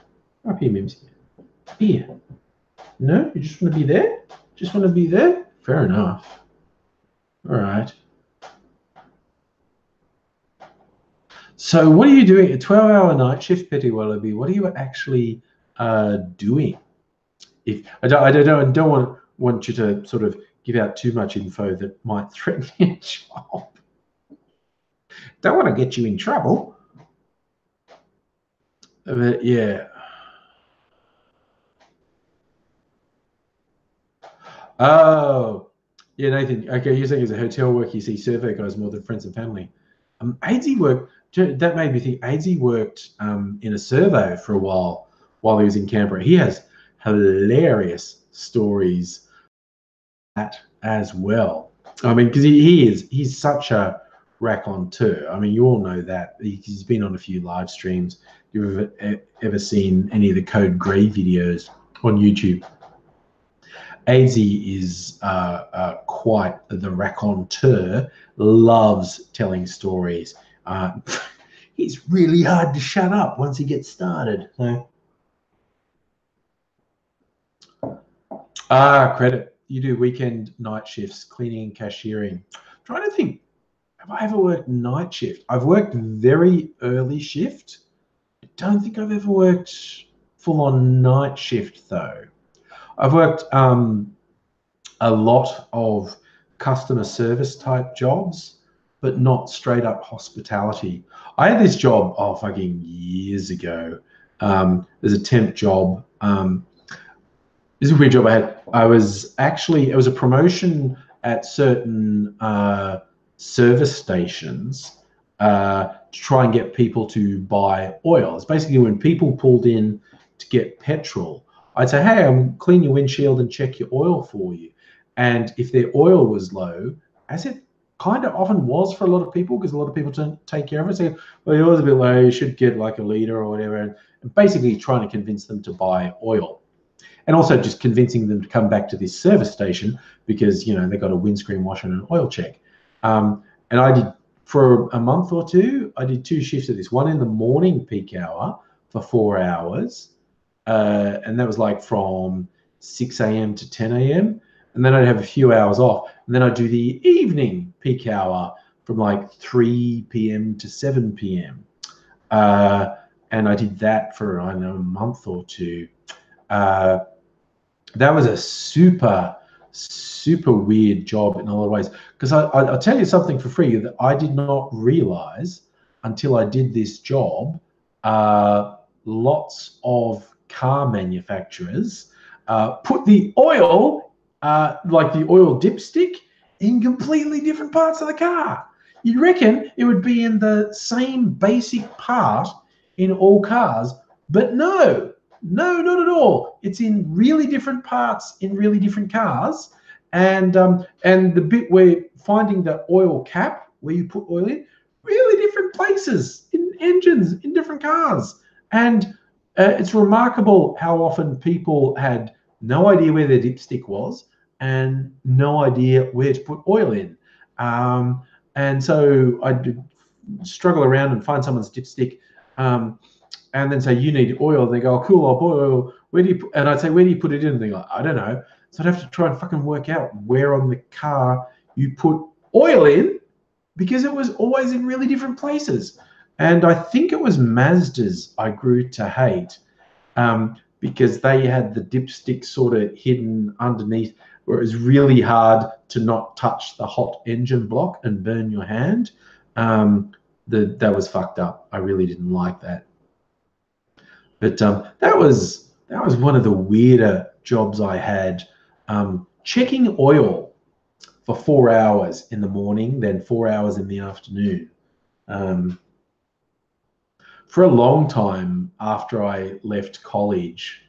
[SPEAKER 1] Up here, Mims. Here. No, you just want to be there? Just want to be there? Fair enough. All right. So what are you doing? A 12-hour night shift, Petty Wallaby. What are you actually doing? If I don't want you to sort of give out too much info that might threaten your job. Don't want to get you in trouble. But yeah. Oh, yeah, Nathan. Okay, you're saying as a hotel worker, you see survey guys more than friends and family. AngsY worked. That made me think. AngsY worked in a servo for a while he was in Canberra. He has hilarious stories that as well. I mean, because he's such a raconteur. I mean, you all know that. He's been on a few live streams. You've ever seen any of the Code Grey videos on YouTube? AngsY is quite the raconteur, loves telling stories. He's really hard to shut up once he gets started. So. Credit. You do weekend night shifts, cleaning and cashiering. I'm trying to think, have I ever worked night shift? I've worked very early shift. I don't think I've ever worked full-on night shift, though. I've worked a lot of customer service type jobs, but not straight up hospitality. I had this job, fucking years ago. There's a temp job. This is a weird job I had. It was a promotion at certain service stations to try and get people to buy oil. It's basically when people pulled in to get petrol, I'd say, hey, I'm clean your windshield and check your oil for you. And if their oil was low, as it kind of often was for a lot of people, because a lot of people don't take care of it, say, well, your oil's a bit low, you should get like a litre or whatever, and basically trying to convince them to buy oil. And also just convincing them to come back to this service station because, you know, they got a windscreen wash and an oil check. And I did, for a month or two, I did 2 shifts of this, one in the morning peak hour for 4 hours. And that was like from 6 a.m. to 10 a.m. And then I'd have a few hours off. And then I'd do the evening peak hour from like 3 p.m. to 7 p.m. And I did that for, I don't know, a month or two. That was a super, super weird job in a lot of ways. Because I'll tell you something for free that I did not realize until I did this job. Lots of car manufacturers put the oil, like the oil dipstick, in completely different parts of the car. You'd reckon it would be in the same basic part in all cars, but no, not at all. It's in really different parts in really different cars. And the bit where finding the oil cap, where you put oil in, really different places in engines, in different cars. And it's remarkable how often people had no idea where their dipstick was and no idea where to put oil in. And so I'd struggle around and find someone's dipstick and then say, you need oil. And they go, oh, cool, I'll buy oil. Where do you put? And I'd say, where do you put it in? And they're like, I don't know. So I'd have to try and fucking work out where on the car you put oil in, because it was always in really different places. And I think it was Mazdas I grew to hate. because they had the dipstick sort of hidden underneath, where it was really hard to not touch the hot engine block and burn your hand. That was fucked up. I really didn't like that. But that was one of the weirder jobs I had. Checking oil for 4 hours in the morning, then 4 hours in the afternoon. For a long time after I left college,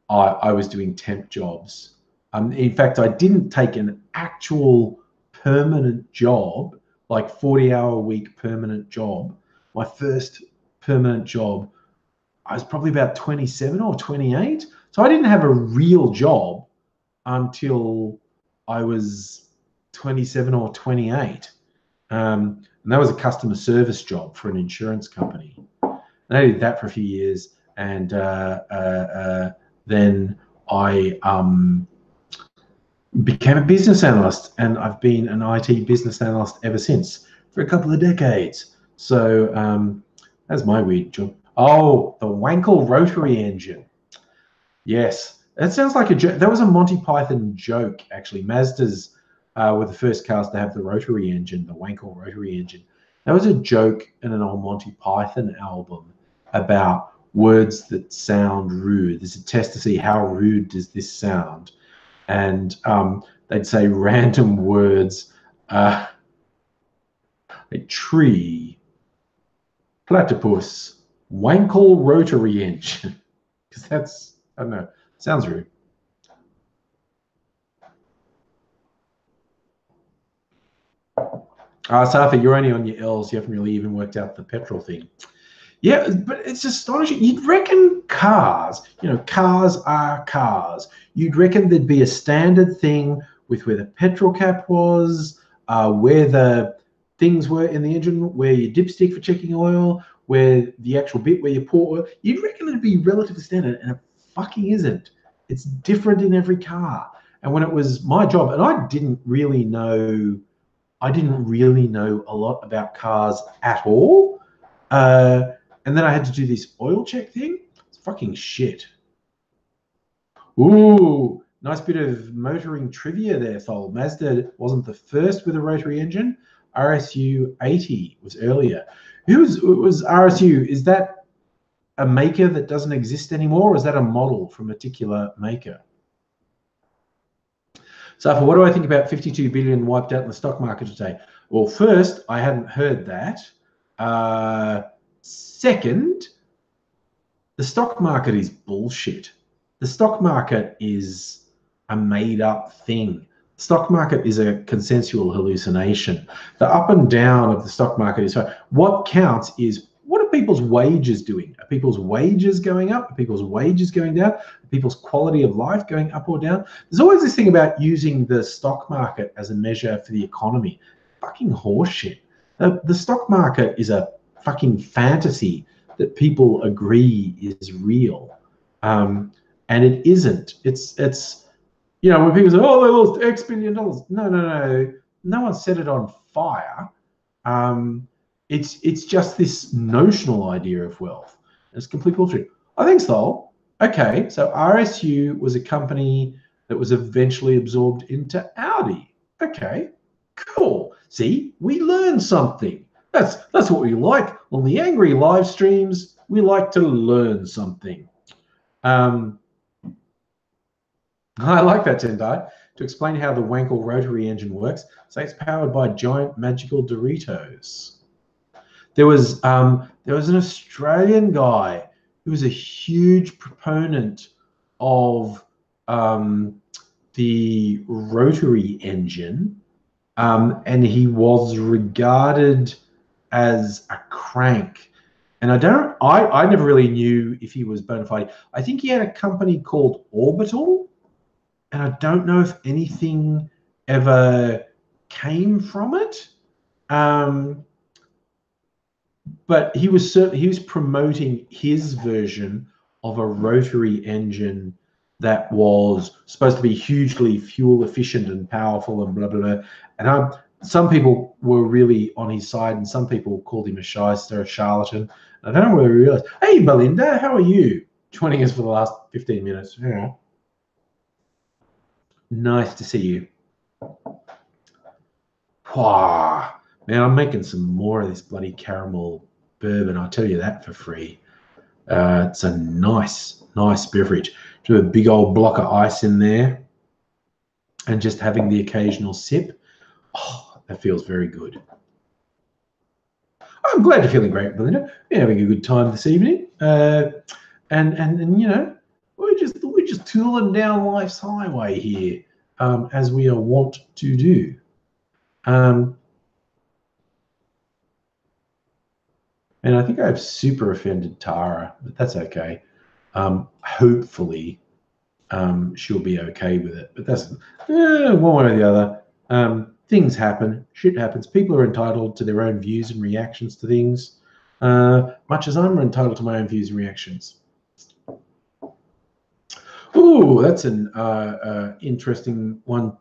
[SPEAKER 1] I was doing temp jobs. In fact, I didn't take an actual permanent job, like 40-hour-a-week permanent job. My first permanent job, I was probably about 27 or 28. So I didn't have a real job until I was 27 or 28. And that was a customer service job for an insurance company. And I did that for a few years. And then I became a business analyst, and I've been an IT business analyst ever since for a couple of decades. So that's my weird job. Oh, the Wankel rotary engine. Yes, that sounds like a joke. That was a Monty Python joke, actually. Mazdas were the first cars to have the rotary engine, the Wankel rotary engine. That was a joke in an old Monty Python album about words that sound rude. There's a test to see how rude does this sound. And they'd say random words, like tree, platypus, Wankel rotary engine. Because that's, I don't know, sounds rude. Safa, you're only on your L's. You haven't really even worked out the petrol thing. Yeah, but it's astonishing. You'd reckon cars, cars are cars. You'd reckon there'd be a standard thing with where the petrol cap was, where the things were in the engine, where your dipstick for checking oil, where the actual bit where you pour oil. You'd reckon it'd be relatively standard, and it fucking isn't. It's different in every car. And when it was my job, and I didn't really know a lot about cars at all. And then I had to do this oil check thing. It's fucking shit. Ooh, nice bit of motoring trivia there, Thol. Mazda wasn't the first with a rotary engine. RSU 80 was earlier. Who was RSU? Is that a maker that doesn't exist anymore, or is that a model from a particular maker? So, what do I think about 52 billion wiped out in the stock market today? Well, first, I hadn't heard that. Second, the stock market is bullshit. The stock market is a made-up thing. The stock market is a consensual hallucination. The up and down of the stock market is fine. What counts is, what are people's wages doing? Are people's wages going up? Are people's wages going down? Are people's quality of life going up or down? There's always this thing about using the stock market as a measure for the economy. Fucking horseshit. The stock market is a fucking fantasy that people agree is real, and it isn't. It's when people say, oh, they lost X billion dollars. No one set it on fire. It's just this notional idea of wealth. It's complete bullshit. I think so. Okay, so RSU was a company that was eventually absorbed into Audi. Okay, cool. See, we learned something. That's what we like on the Angry live streams. We like to learn something. I like that, Tendai. To explain how the Wankel rotary engine works, say it's powered by giant magical Doritos. There was an Australian guy who was a huge proponent of the rotary engine, and he was regarded as a crank. And I never really knew if he was bona fide. I think he had a company called Orbital, and I don't know if anything ever came from it. But he was promoting his version of a rotary engine that was supposed to be hugely fuel efficient and powerful and blah, blah, blah. And some people were really on his side, and some people called him a shyster, a charlatan. I don't know whether he realized. Hey, Belinda, how are you? joining us for the last 15 minutes. Yeah. Nice to see you. Wow. Man, I'm making some more of this bloody caramel bourbon. I'll tell you that for free. It's a nice beverage. Do a big old block of ice in there and just having the occasional sip. Oh, that feels very good. I'm glad you're feeling great, Belinda. We're having a good time this evening. And you know, we're just tooling down life's highway here, as we are wont to do. And I think I've super offended Tara, but that's okay. Hopefully, she'll be okay with it. But that's one way or the other. Things happen. Shit happens. People are entitled to their own views and reactions to things, much as I'm entitled to my own views and reactions. Ooh, that's an interesting one,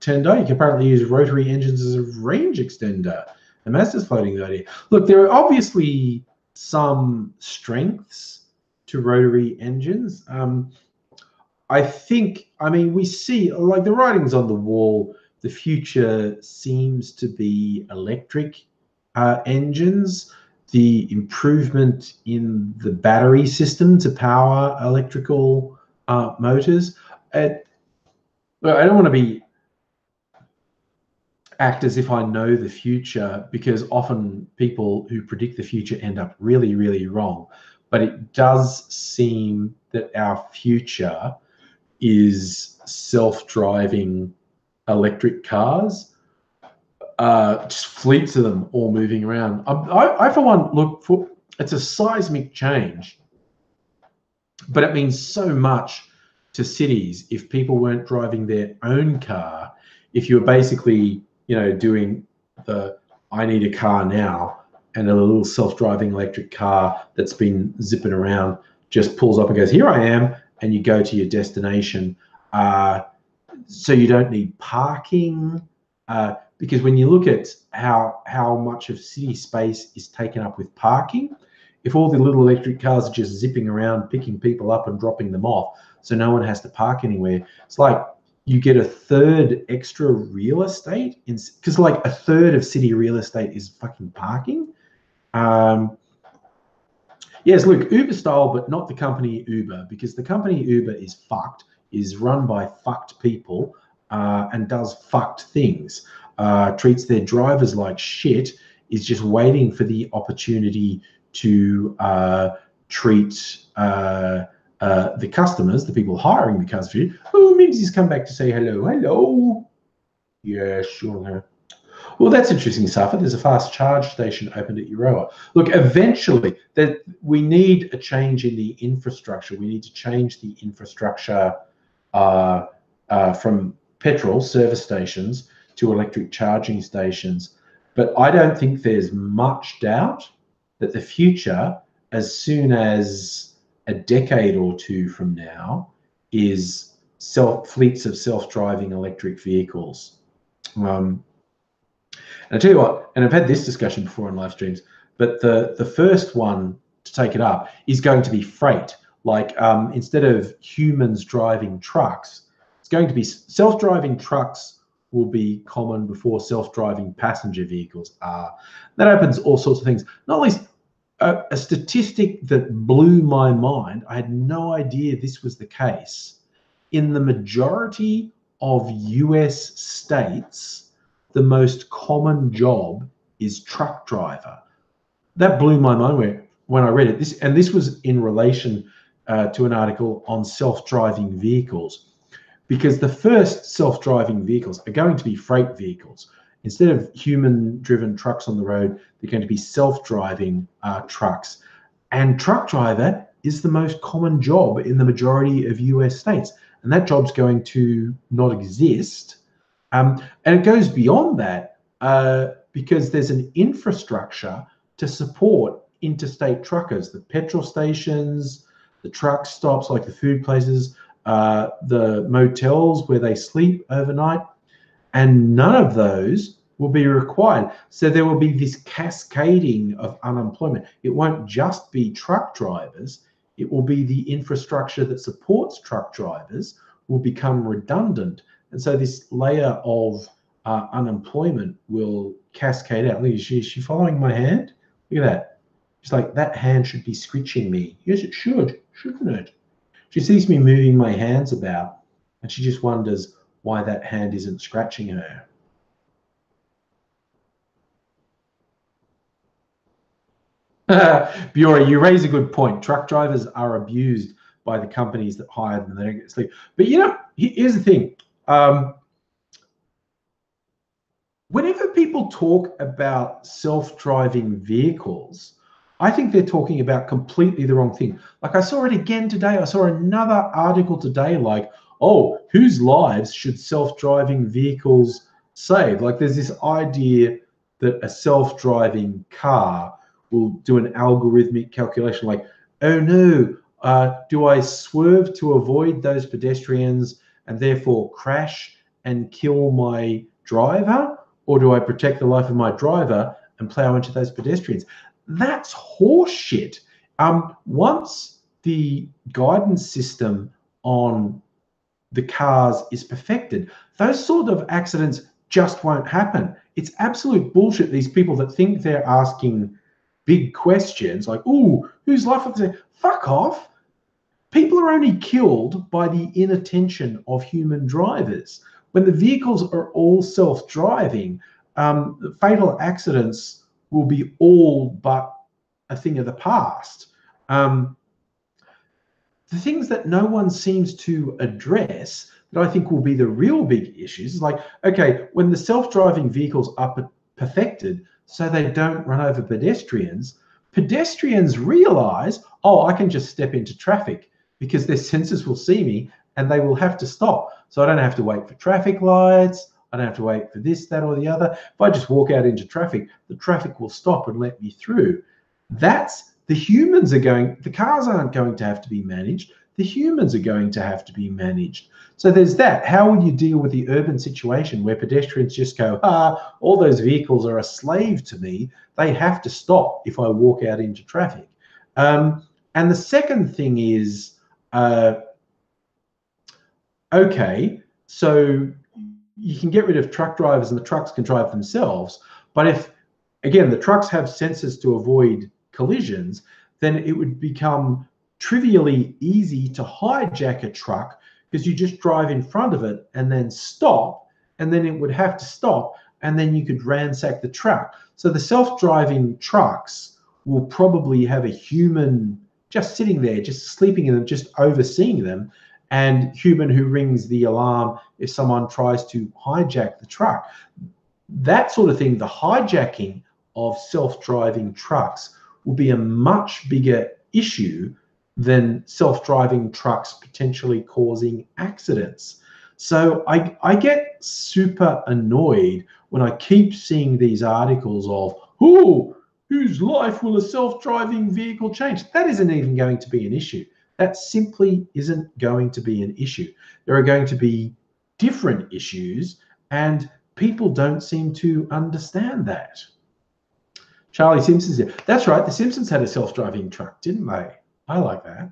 [SPEAKER 1] Tender. You can apparently use rotary engines as a range extender. And Mazda's floating the idea. Look, there are obviously some strengths to rotary engines. I mean, we see, like, the writing's on the wall. The future seems to be electric engines. The improvement in the battery system to power electrical motors. Well, I don't want to act as if I know the future, because often people who predict the future end up really, really wrong. But it does seem that our future is self-driving electric cars, just fleets of them all moving around. I for one, look for, it's a seismic change, but it means so much to cities if people weren't driving their own car. If you're basically, you know, doing the I need a car now, and a little self-driving electric car that's been zipping around just pulls up and goes, here I am, and you go to your destination. So you don't need parking, because when you look at how much of city space is taken up with parking, if all the little electric cars are just zipping around, picking people up and dropping them off, so no one has to park anywhere, it's like you get a third extra real estate, because like a third of city real estate is fucking parking. Yes, look, Uber style, but not the company Uber, because the company Uber is fucked, is run by fucked people, and does fucked things, treats their drivers like shit, is just waiting for the opportunity to treat the customers, the people hiring the customers. Oh, Mimsy's come back to say hello. Hello. Yeah, sure. Well, that's interesting, Safa. There's a fast charge station opened at Euroa. Look, eventually, that we need a change in the infrastructure. We need to change the infrastructure from petrol service stations to electric charging stations. But I don't think there's much doubt that the future, as soon as a decade or two from now, is fleets of self-driving electric vehicles. And I tell you what, and I've had this discussion before in live streams, but the first one to take it up is going to be freight. Like, instead of humans driving trucks, it's going to be self-driving trucks will be common before self-driving passenger vehicles are. That opens all sorts of things. Not least a statistic that blew my mind. I had no idea this was the case. In the majority of US states, the most common job is truck driver. That blew my mind when I read it. This was in relation to an article on self-driving vehicles, because the first self-driving vehicles are going to be freight vehicles. Instead of human-driven trucks on the road, they're going to be self-driving trucks. And truck driver is the most common job in the majority of US states. And that job's going to not exist. And it goes beyond that, because there's an infrastructure to support interstate truckers, the petrol stations, the truck stops, like the food places, the motels where they sleep overnight, and none of those will be required. So there will be this cascading of unemployment. It won't just be truck drivers. it will be the infrastructure that supports truck drivers will become redundant. And so this layer of unemployment will cascade out. Look, is she following my hand? Look at that. She's like, that hand should be scritching me. Yes, it should, shouldn't it? She sees me moving my hands about, and she just wonders why that hand isn't scratching her. Biora, you raise a good point. Truck drivers are abused by the companies that hire them. They don't get sleep. But you know, here's the thing. Whenever people talk about self-driving vehicles, I think they're talking about completely the wrong thing. Like I saw it again today. I saw another article today like, oh, whose lives should self-driving vehicles save? Like there's this idea that a self-driving car will do an algorithmic calculation like, oh no, do I swerve to avoid those pedestrians and therefore crash and kill my driver? Or do I protect the life of my driver and plow into those pedestrians? That's horseshit. Once the guidance system on the cars is perfected, those sort of accidents just won't happen. It's absolute bullshit. These people that think they're asking big questions like, ooh, whose life would they? Fuck off. People are only killed by the inattention of human drivers. When the vehicles are all self-driving, fatal accidents will be all but a thing of the past. The things that no one seems to address that I think will be the real big issues is like, okay, when the self-driving vehicles are perfected so they don't run over pedestrians, pedestrians realize, oh, I can just step into traffic because their sensors will see me and they will have to stop. So I don't have to wait for traffic lights. I don't have to wait for this, that, or the other. If I just walk out into traffic, the traffic will stop and let me through. That's the humans are going, the cars aren't going to have to be managed. The humans are going to have to be managed. So there's that. How will you deal with the urban situation where pedestrians just go, all those vehicles are a slave to me. They have to stop if I walk out into traffic. And the second thing is, okay, so you can get rid of truck drivers and the trucks can drive themselves. But if, again, the trucks have sensors to avoid collisions, then it would become trivially easy to hijack a truck because you just drive in front of it and then stop, and then it would have to stop, and then you could ransack the truck. So the self-driving trucks will probably have a human just sitting there, just sleeping in them, just overseeing them, and human who rings the alarm if someone tries to hijack the truck. That sort of thing, the hijacking of self-driving trucks will be a much bigger issue than self-driving trucks potentially causing accidents. So I get super annoyed when I keep seeing these articles of, oh, whose life will a self-driving vehicle change? That isn't even going to be an issue. That simply isn't going to be an issue. There are going to be different issues, and people don't seem to understand that. Charlie Simpson's here. That's right. The Simpsons had a self-driving truck, didn't they? I like that.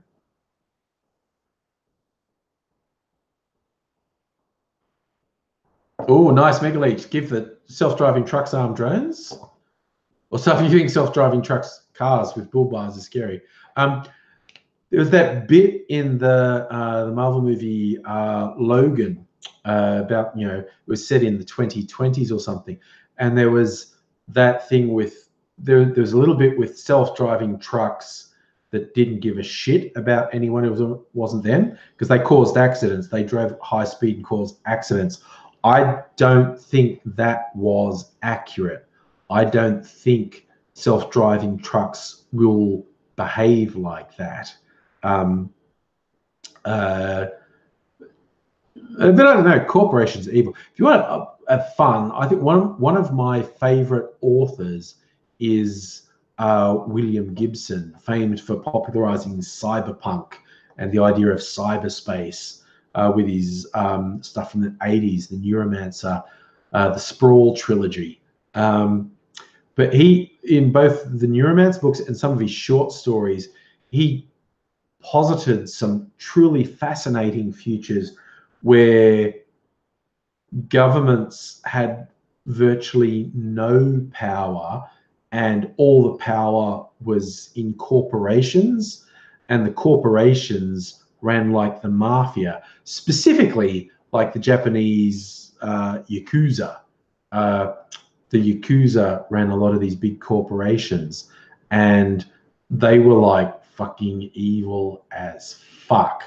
[SPEAKER 1] Oh, nice, Megaleech. Give the self-driving trucks armed drones. Or so if you think self-driving trucks, cars with bull bars are scary. There was that bit in the Marvel movie Logan about, you know, it was set in the 2020s or something, and there was that thing with there was a little bit with self-driving trucks that didn't give a shit about anyone who wasn't them because they caused accidents. They drove high speed and caused accidents. I don't think that was accurate. I don't think self-driving trucks will behave like that. But I don't know, corporations are evil. If you want have fun, I think one of my favorite authors is William Gibson, famed for popularizing cyberpunk and the idea of cyberspace with his stuff from the 80s, the Neuromancer, the Sprawl trilogy. But he, in both the Neuromancer books and some of his short stories, he posited some truly fascinating futures where governments had virtually no power and all the power was in corporations, and the corporations ran like the mafia, specifically like the Japanese Yakuza. The Yakuza ran a lot of these big corporations, and they were like fucking evil as fuck.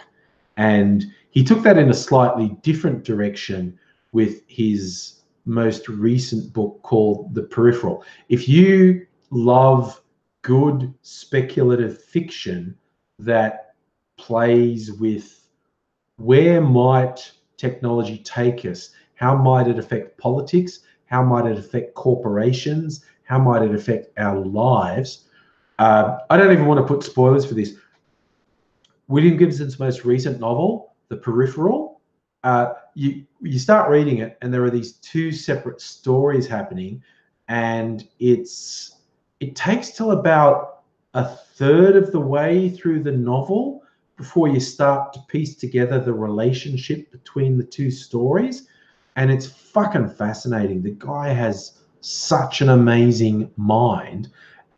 [SPEAKER 1] And he took that in a slightly different direction with his most recent book called The Peripheral. If you love good speculative fiction that plays with where might technology take us, how might it affect politics, how might it affect corporations, how might it affect our lives, I don't even want to put spoilers for this. William Gibson's most recent novel, The Peripheral, you start reading it and there are these two separate stories happening, and it takes till about a third of the way through the novel before you start to piece together the relationship between the two stories, and it's fucking fascinating. The guy has such an amazing mind,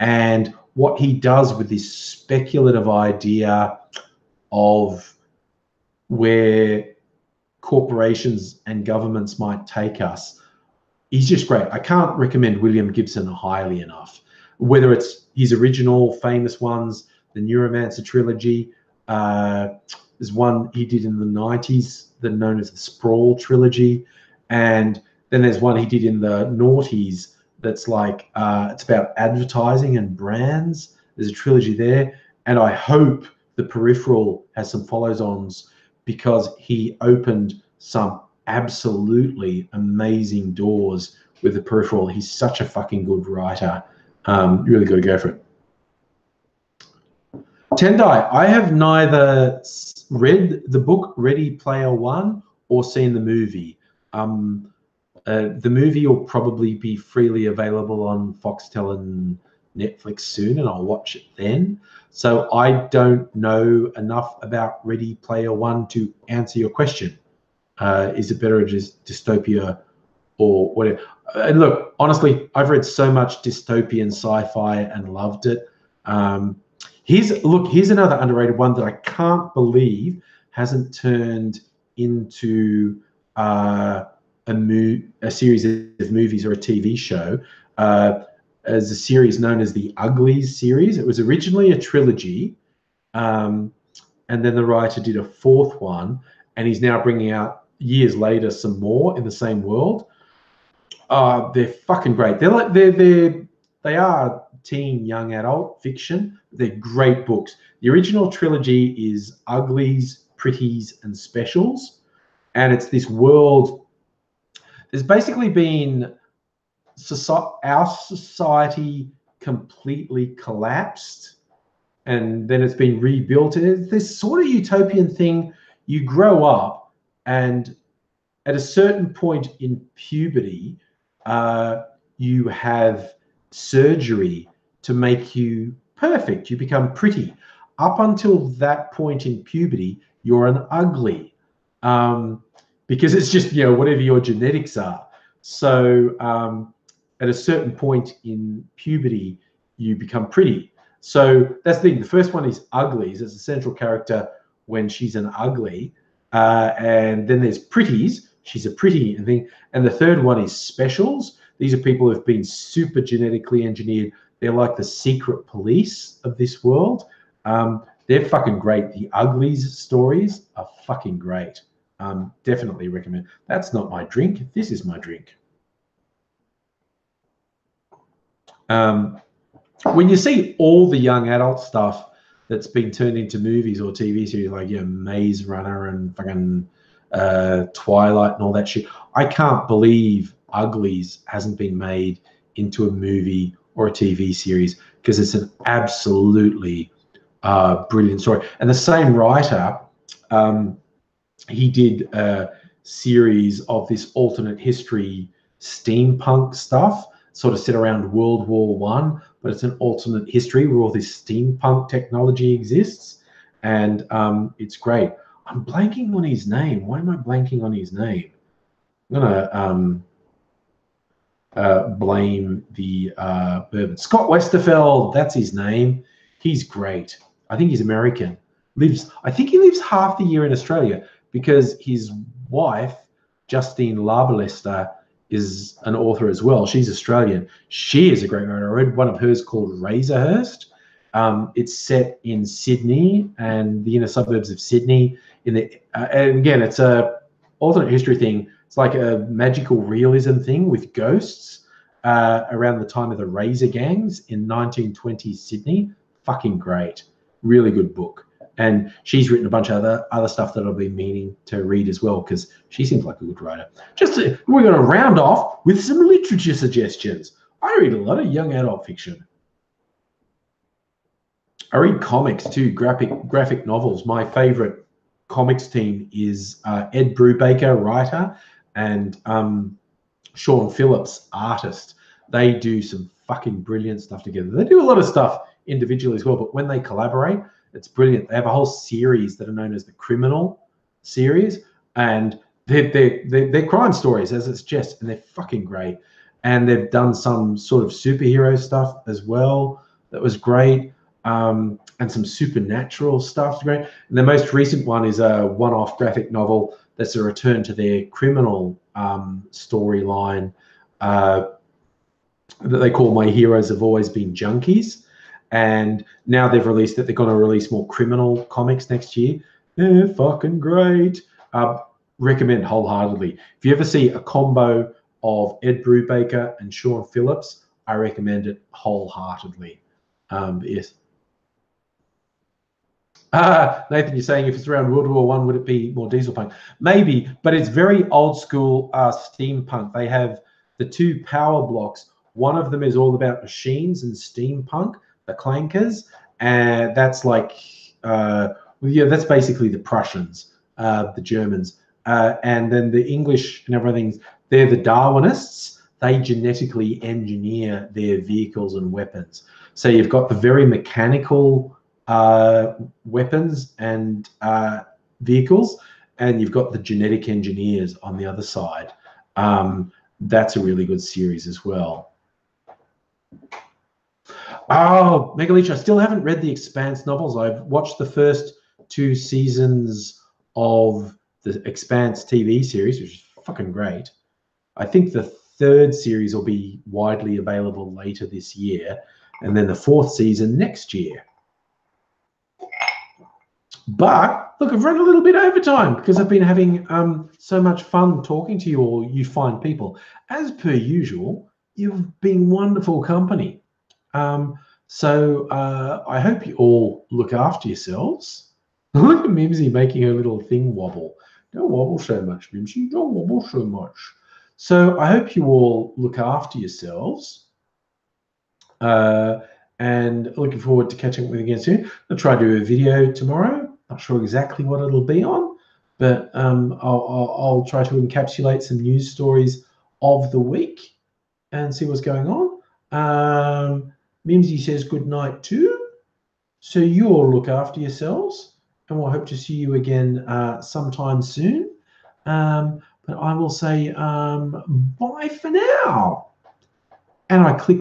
[SPEAKER 1] and what he does with this speculative idea of where corporations and governments might take us, he's just great. I can't recommend William Gibson highly enough. Whether it's his original famous ones, the Neuromancer trilogy, there's one he did in the 90s that known as the Sprawl trilogy, and then there's one he did in the noughties that's like it's about advertising and brands. There's a trilogy there, and I hope The Peripheral has some follows-ons, because he opened some absolutely amazing doors with The Peripheral. He's such a fucking good writer. You really got to go for it. Tendai, I have neither read the book Ready Player One or seen the movie. The movie will probably be freely available on Foxtel and Netflix soon, and I'll watch it then. So I don't know enough about Ready Player One to answer your question. Is it better just dystopia or whatever? And look, honestly, I've read so much dystopian sci-fi and loved it. Here's another underrated one that I can't believe hasn't turned into a series of movies or a TV show. As a series known as the Uglies series. It was originally a trilogy, and then the writer did a fourth one, and he's now bringing out years later some more in the same world. They're fucking great. They are teen, young adult fiction. They're great books. The original trilogy is Uglies, Pretties, and Specials, and it's this world. There's basically been our society completely collapsed, and then it's been rebuilt. And it's this sort of utopian thing. You grow up, and at a certain point in puberty, you have surgery to make you perfect. You become pretty. Up until that point in puberty, you're an ugly, because it's just, whatever your genetics are. So at a certain point in puberty, you become pretty. So that's the thing. The first one is Uglies. It's a central character when she's an ugly. And then there's Pretties. She's a pretty and thing. And the third one is Specials. These are people who have been super genetically engineered. They're like the secret police of this world. They're fucking great. The Uglies stories are fucking great. Definitely recommend. That's not my drink. This is my drink. When you see all the young adult stuff that's been turned into movies or TV series, like Maze Runner and fucking Twilight and all that shit, I can't believe Uglies hasn't been made into a movie or a TV series, because it's an absolutely brilliant story. And the same writer, he did a series of this alternate history steampunk stuff, sort of set around World War I, but it's an alternate history where all this steampunk technology exists. and it's great. I'm blanking on his name. Why am I blanking on his name? I'm gonna blame the bourbon. Scott Westerfeld, that's his name. He's great. I think he's American. I think he lives half the year in Australia because his wife, Justine Larbalester, is an author as well. She's Australian. She is a great writer. I read one of hers called Razorhurst. It's set in Sydney and the inner suburbs of Sydney. And again, it's a alternate history thing. It's like a magical realism thing with ghosts around the time of the Razor Gangs in 1920s Sydney. Fucking great. Really good book. And she's written a bunch of other stuff that I've been meaning to read as well because she seems like a good writer. We're going to round off with some literature suggestions. I read a lot of young adult fiction. I read comics too, graphic novels. My favorite comics team is Ed Brubaker, writer, and Sean Phillips, artist. They do some fucking brilliant stuff together. They do a lot of stuff individually as well, but when they collaborate, it's brilliant. They have a whole series that are known as the Criminal series, and they're crime stories, as it suggests, and they're fucking great. And they've done some sort of superhero stuff as well that was great, and some supernatural stuff. Great. And the most recent one is a one-off graphic novel that's a return to their criminal storyline that they call My Heroes Have Always Been Junkies. And now they've released that they're going to release more criminal comics next year. They're fucking great. Recommend wholeheartedly. If you ever see a combo of Ed Brubaker and Sean Phillips, I recommend it wholeheartedly. Yes. Nathan, you're saying if it's around World War I, would it be more diesel punk? Maybe, but it's very old school steampunk. They have the two power blocks. One of them is all about machines and steampunk, the clankers, and that's like, yeah, that's basically the Prussians, the Germans, and then the English and everything. They're the Darwinists. They genetically engineer their vehicles and weapons. So you've got the very mechanical weapons and vehicles, and you've got the genetic engineers on the other side. That's a really good series as well. Oh, Megaleech, I still haven't read the Expanse novels. I've watched the first 2 seasons of the Expanse TV series, which is fucking great. I think the 3rd series will be widely available later this year, and then the 4th season next year. But look, I've run a little bit over time because I've been having so much fun talking to you all, you fine people. As per usual, you've been wonderful company. So I hope you all look after yourselves. Look at Mimsy making her little thing wobble. Don't wobble so much, Mimsy. Don't wobble so much. So I hope you all look after yourselves. And looking forward to catching up with you again soon. I'll try to do a video tomorrow. Not sure exactly what it'll be on, but I'll try to encapsulate some news stories of the week and see what's going on. Mimsy says good night too. So you all look after yourselves, and we'll hope to see you again sometime soon. But I will say bye for now. And I click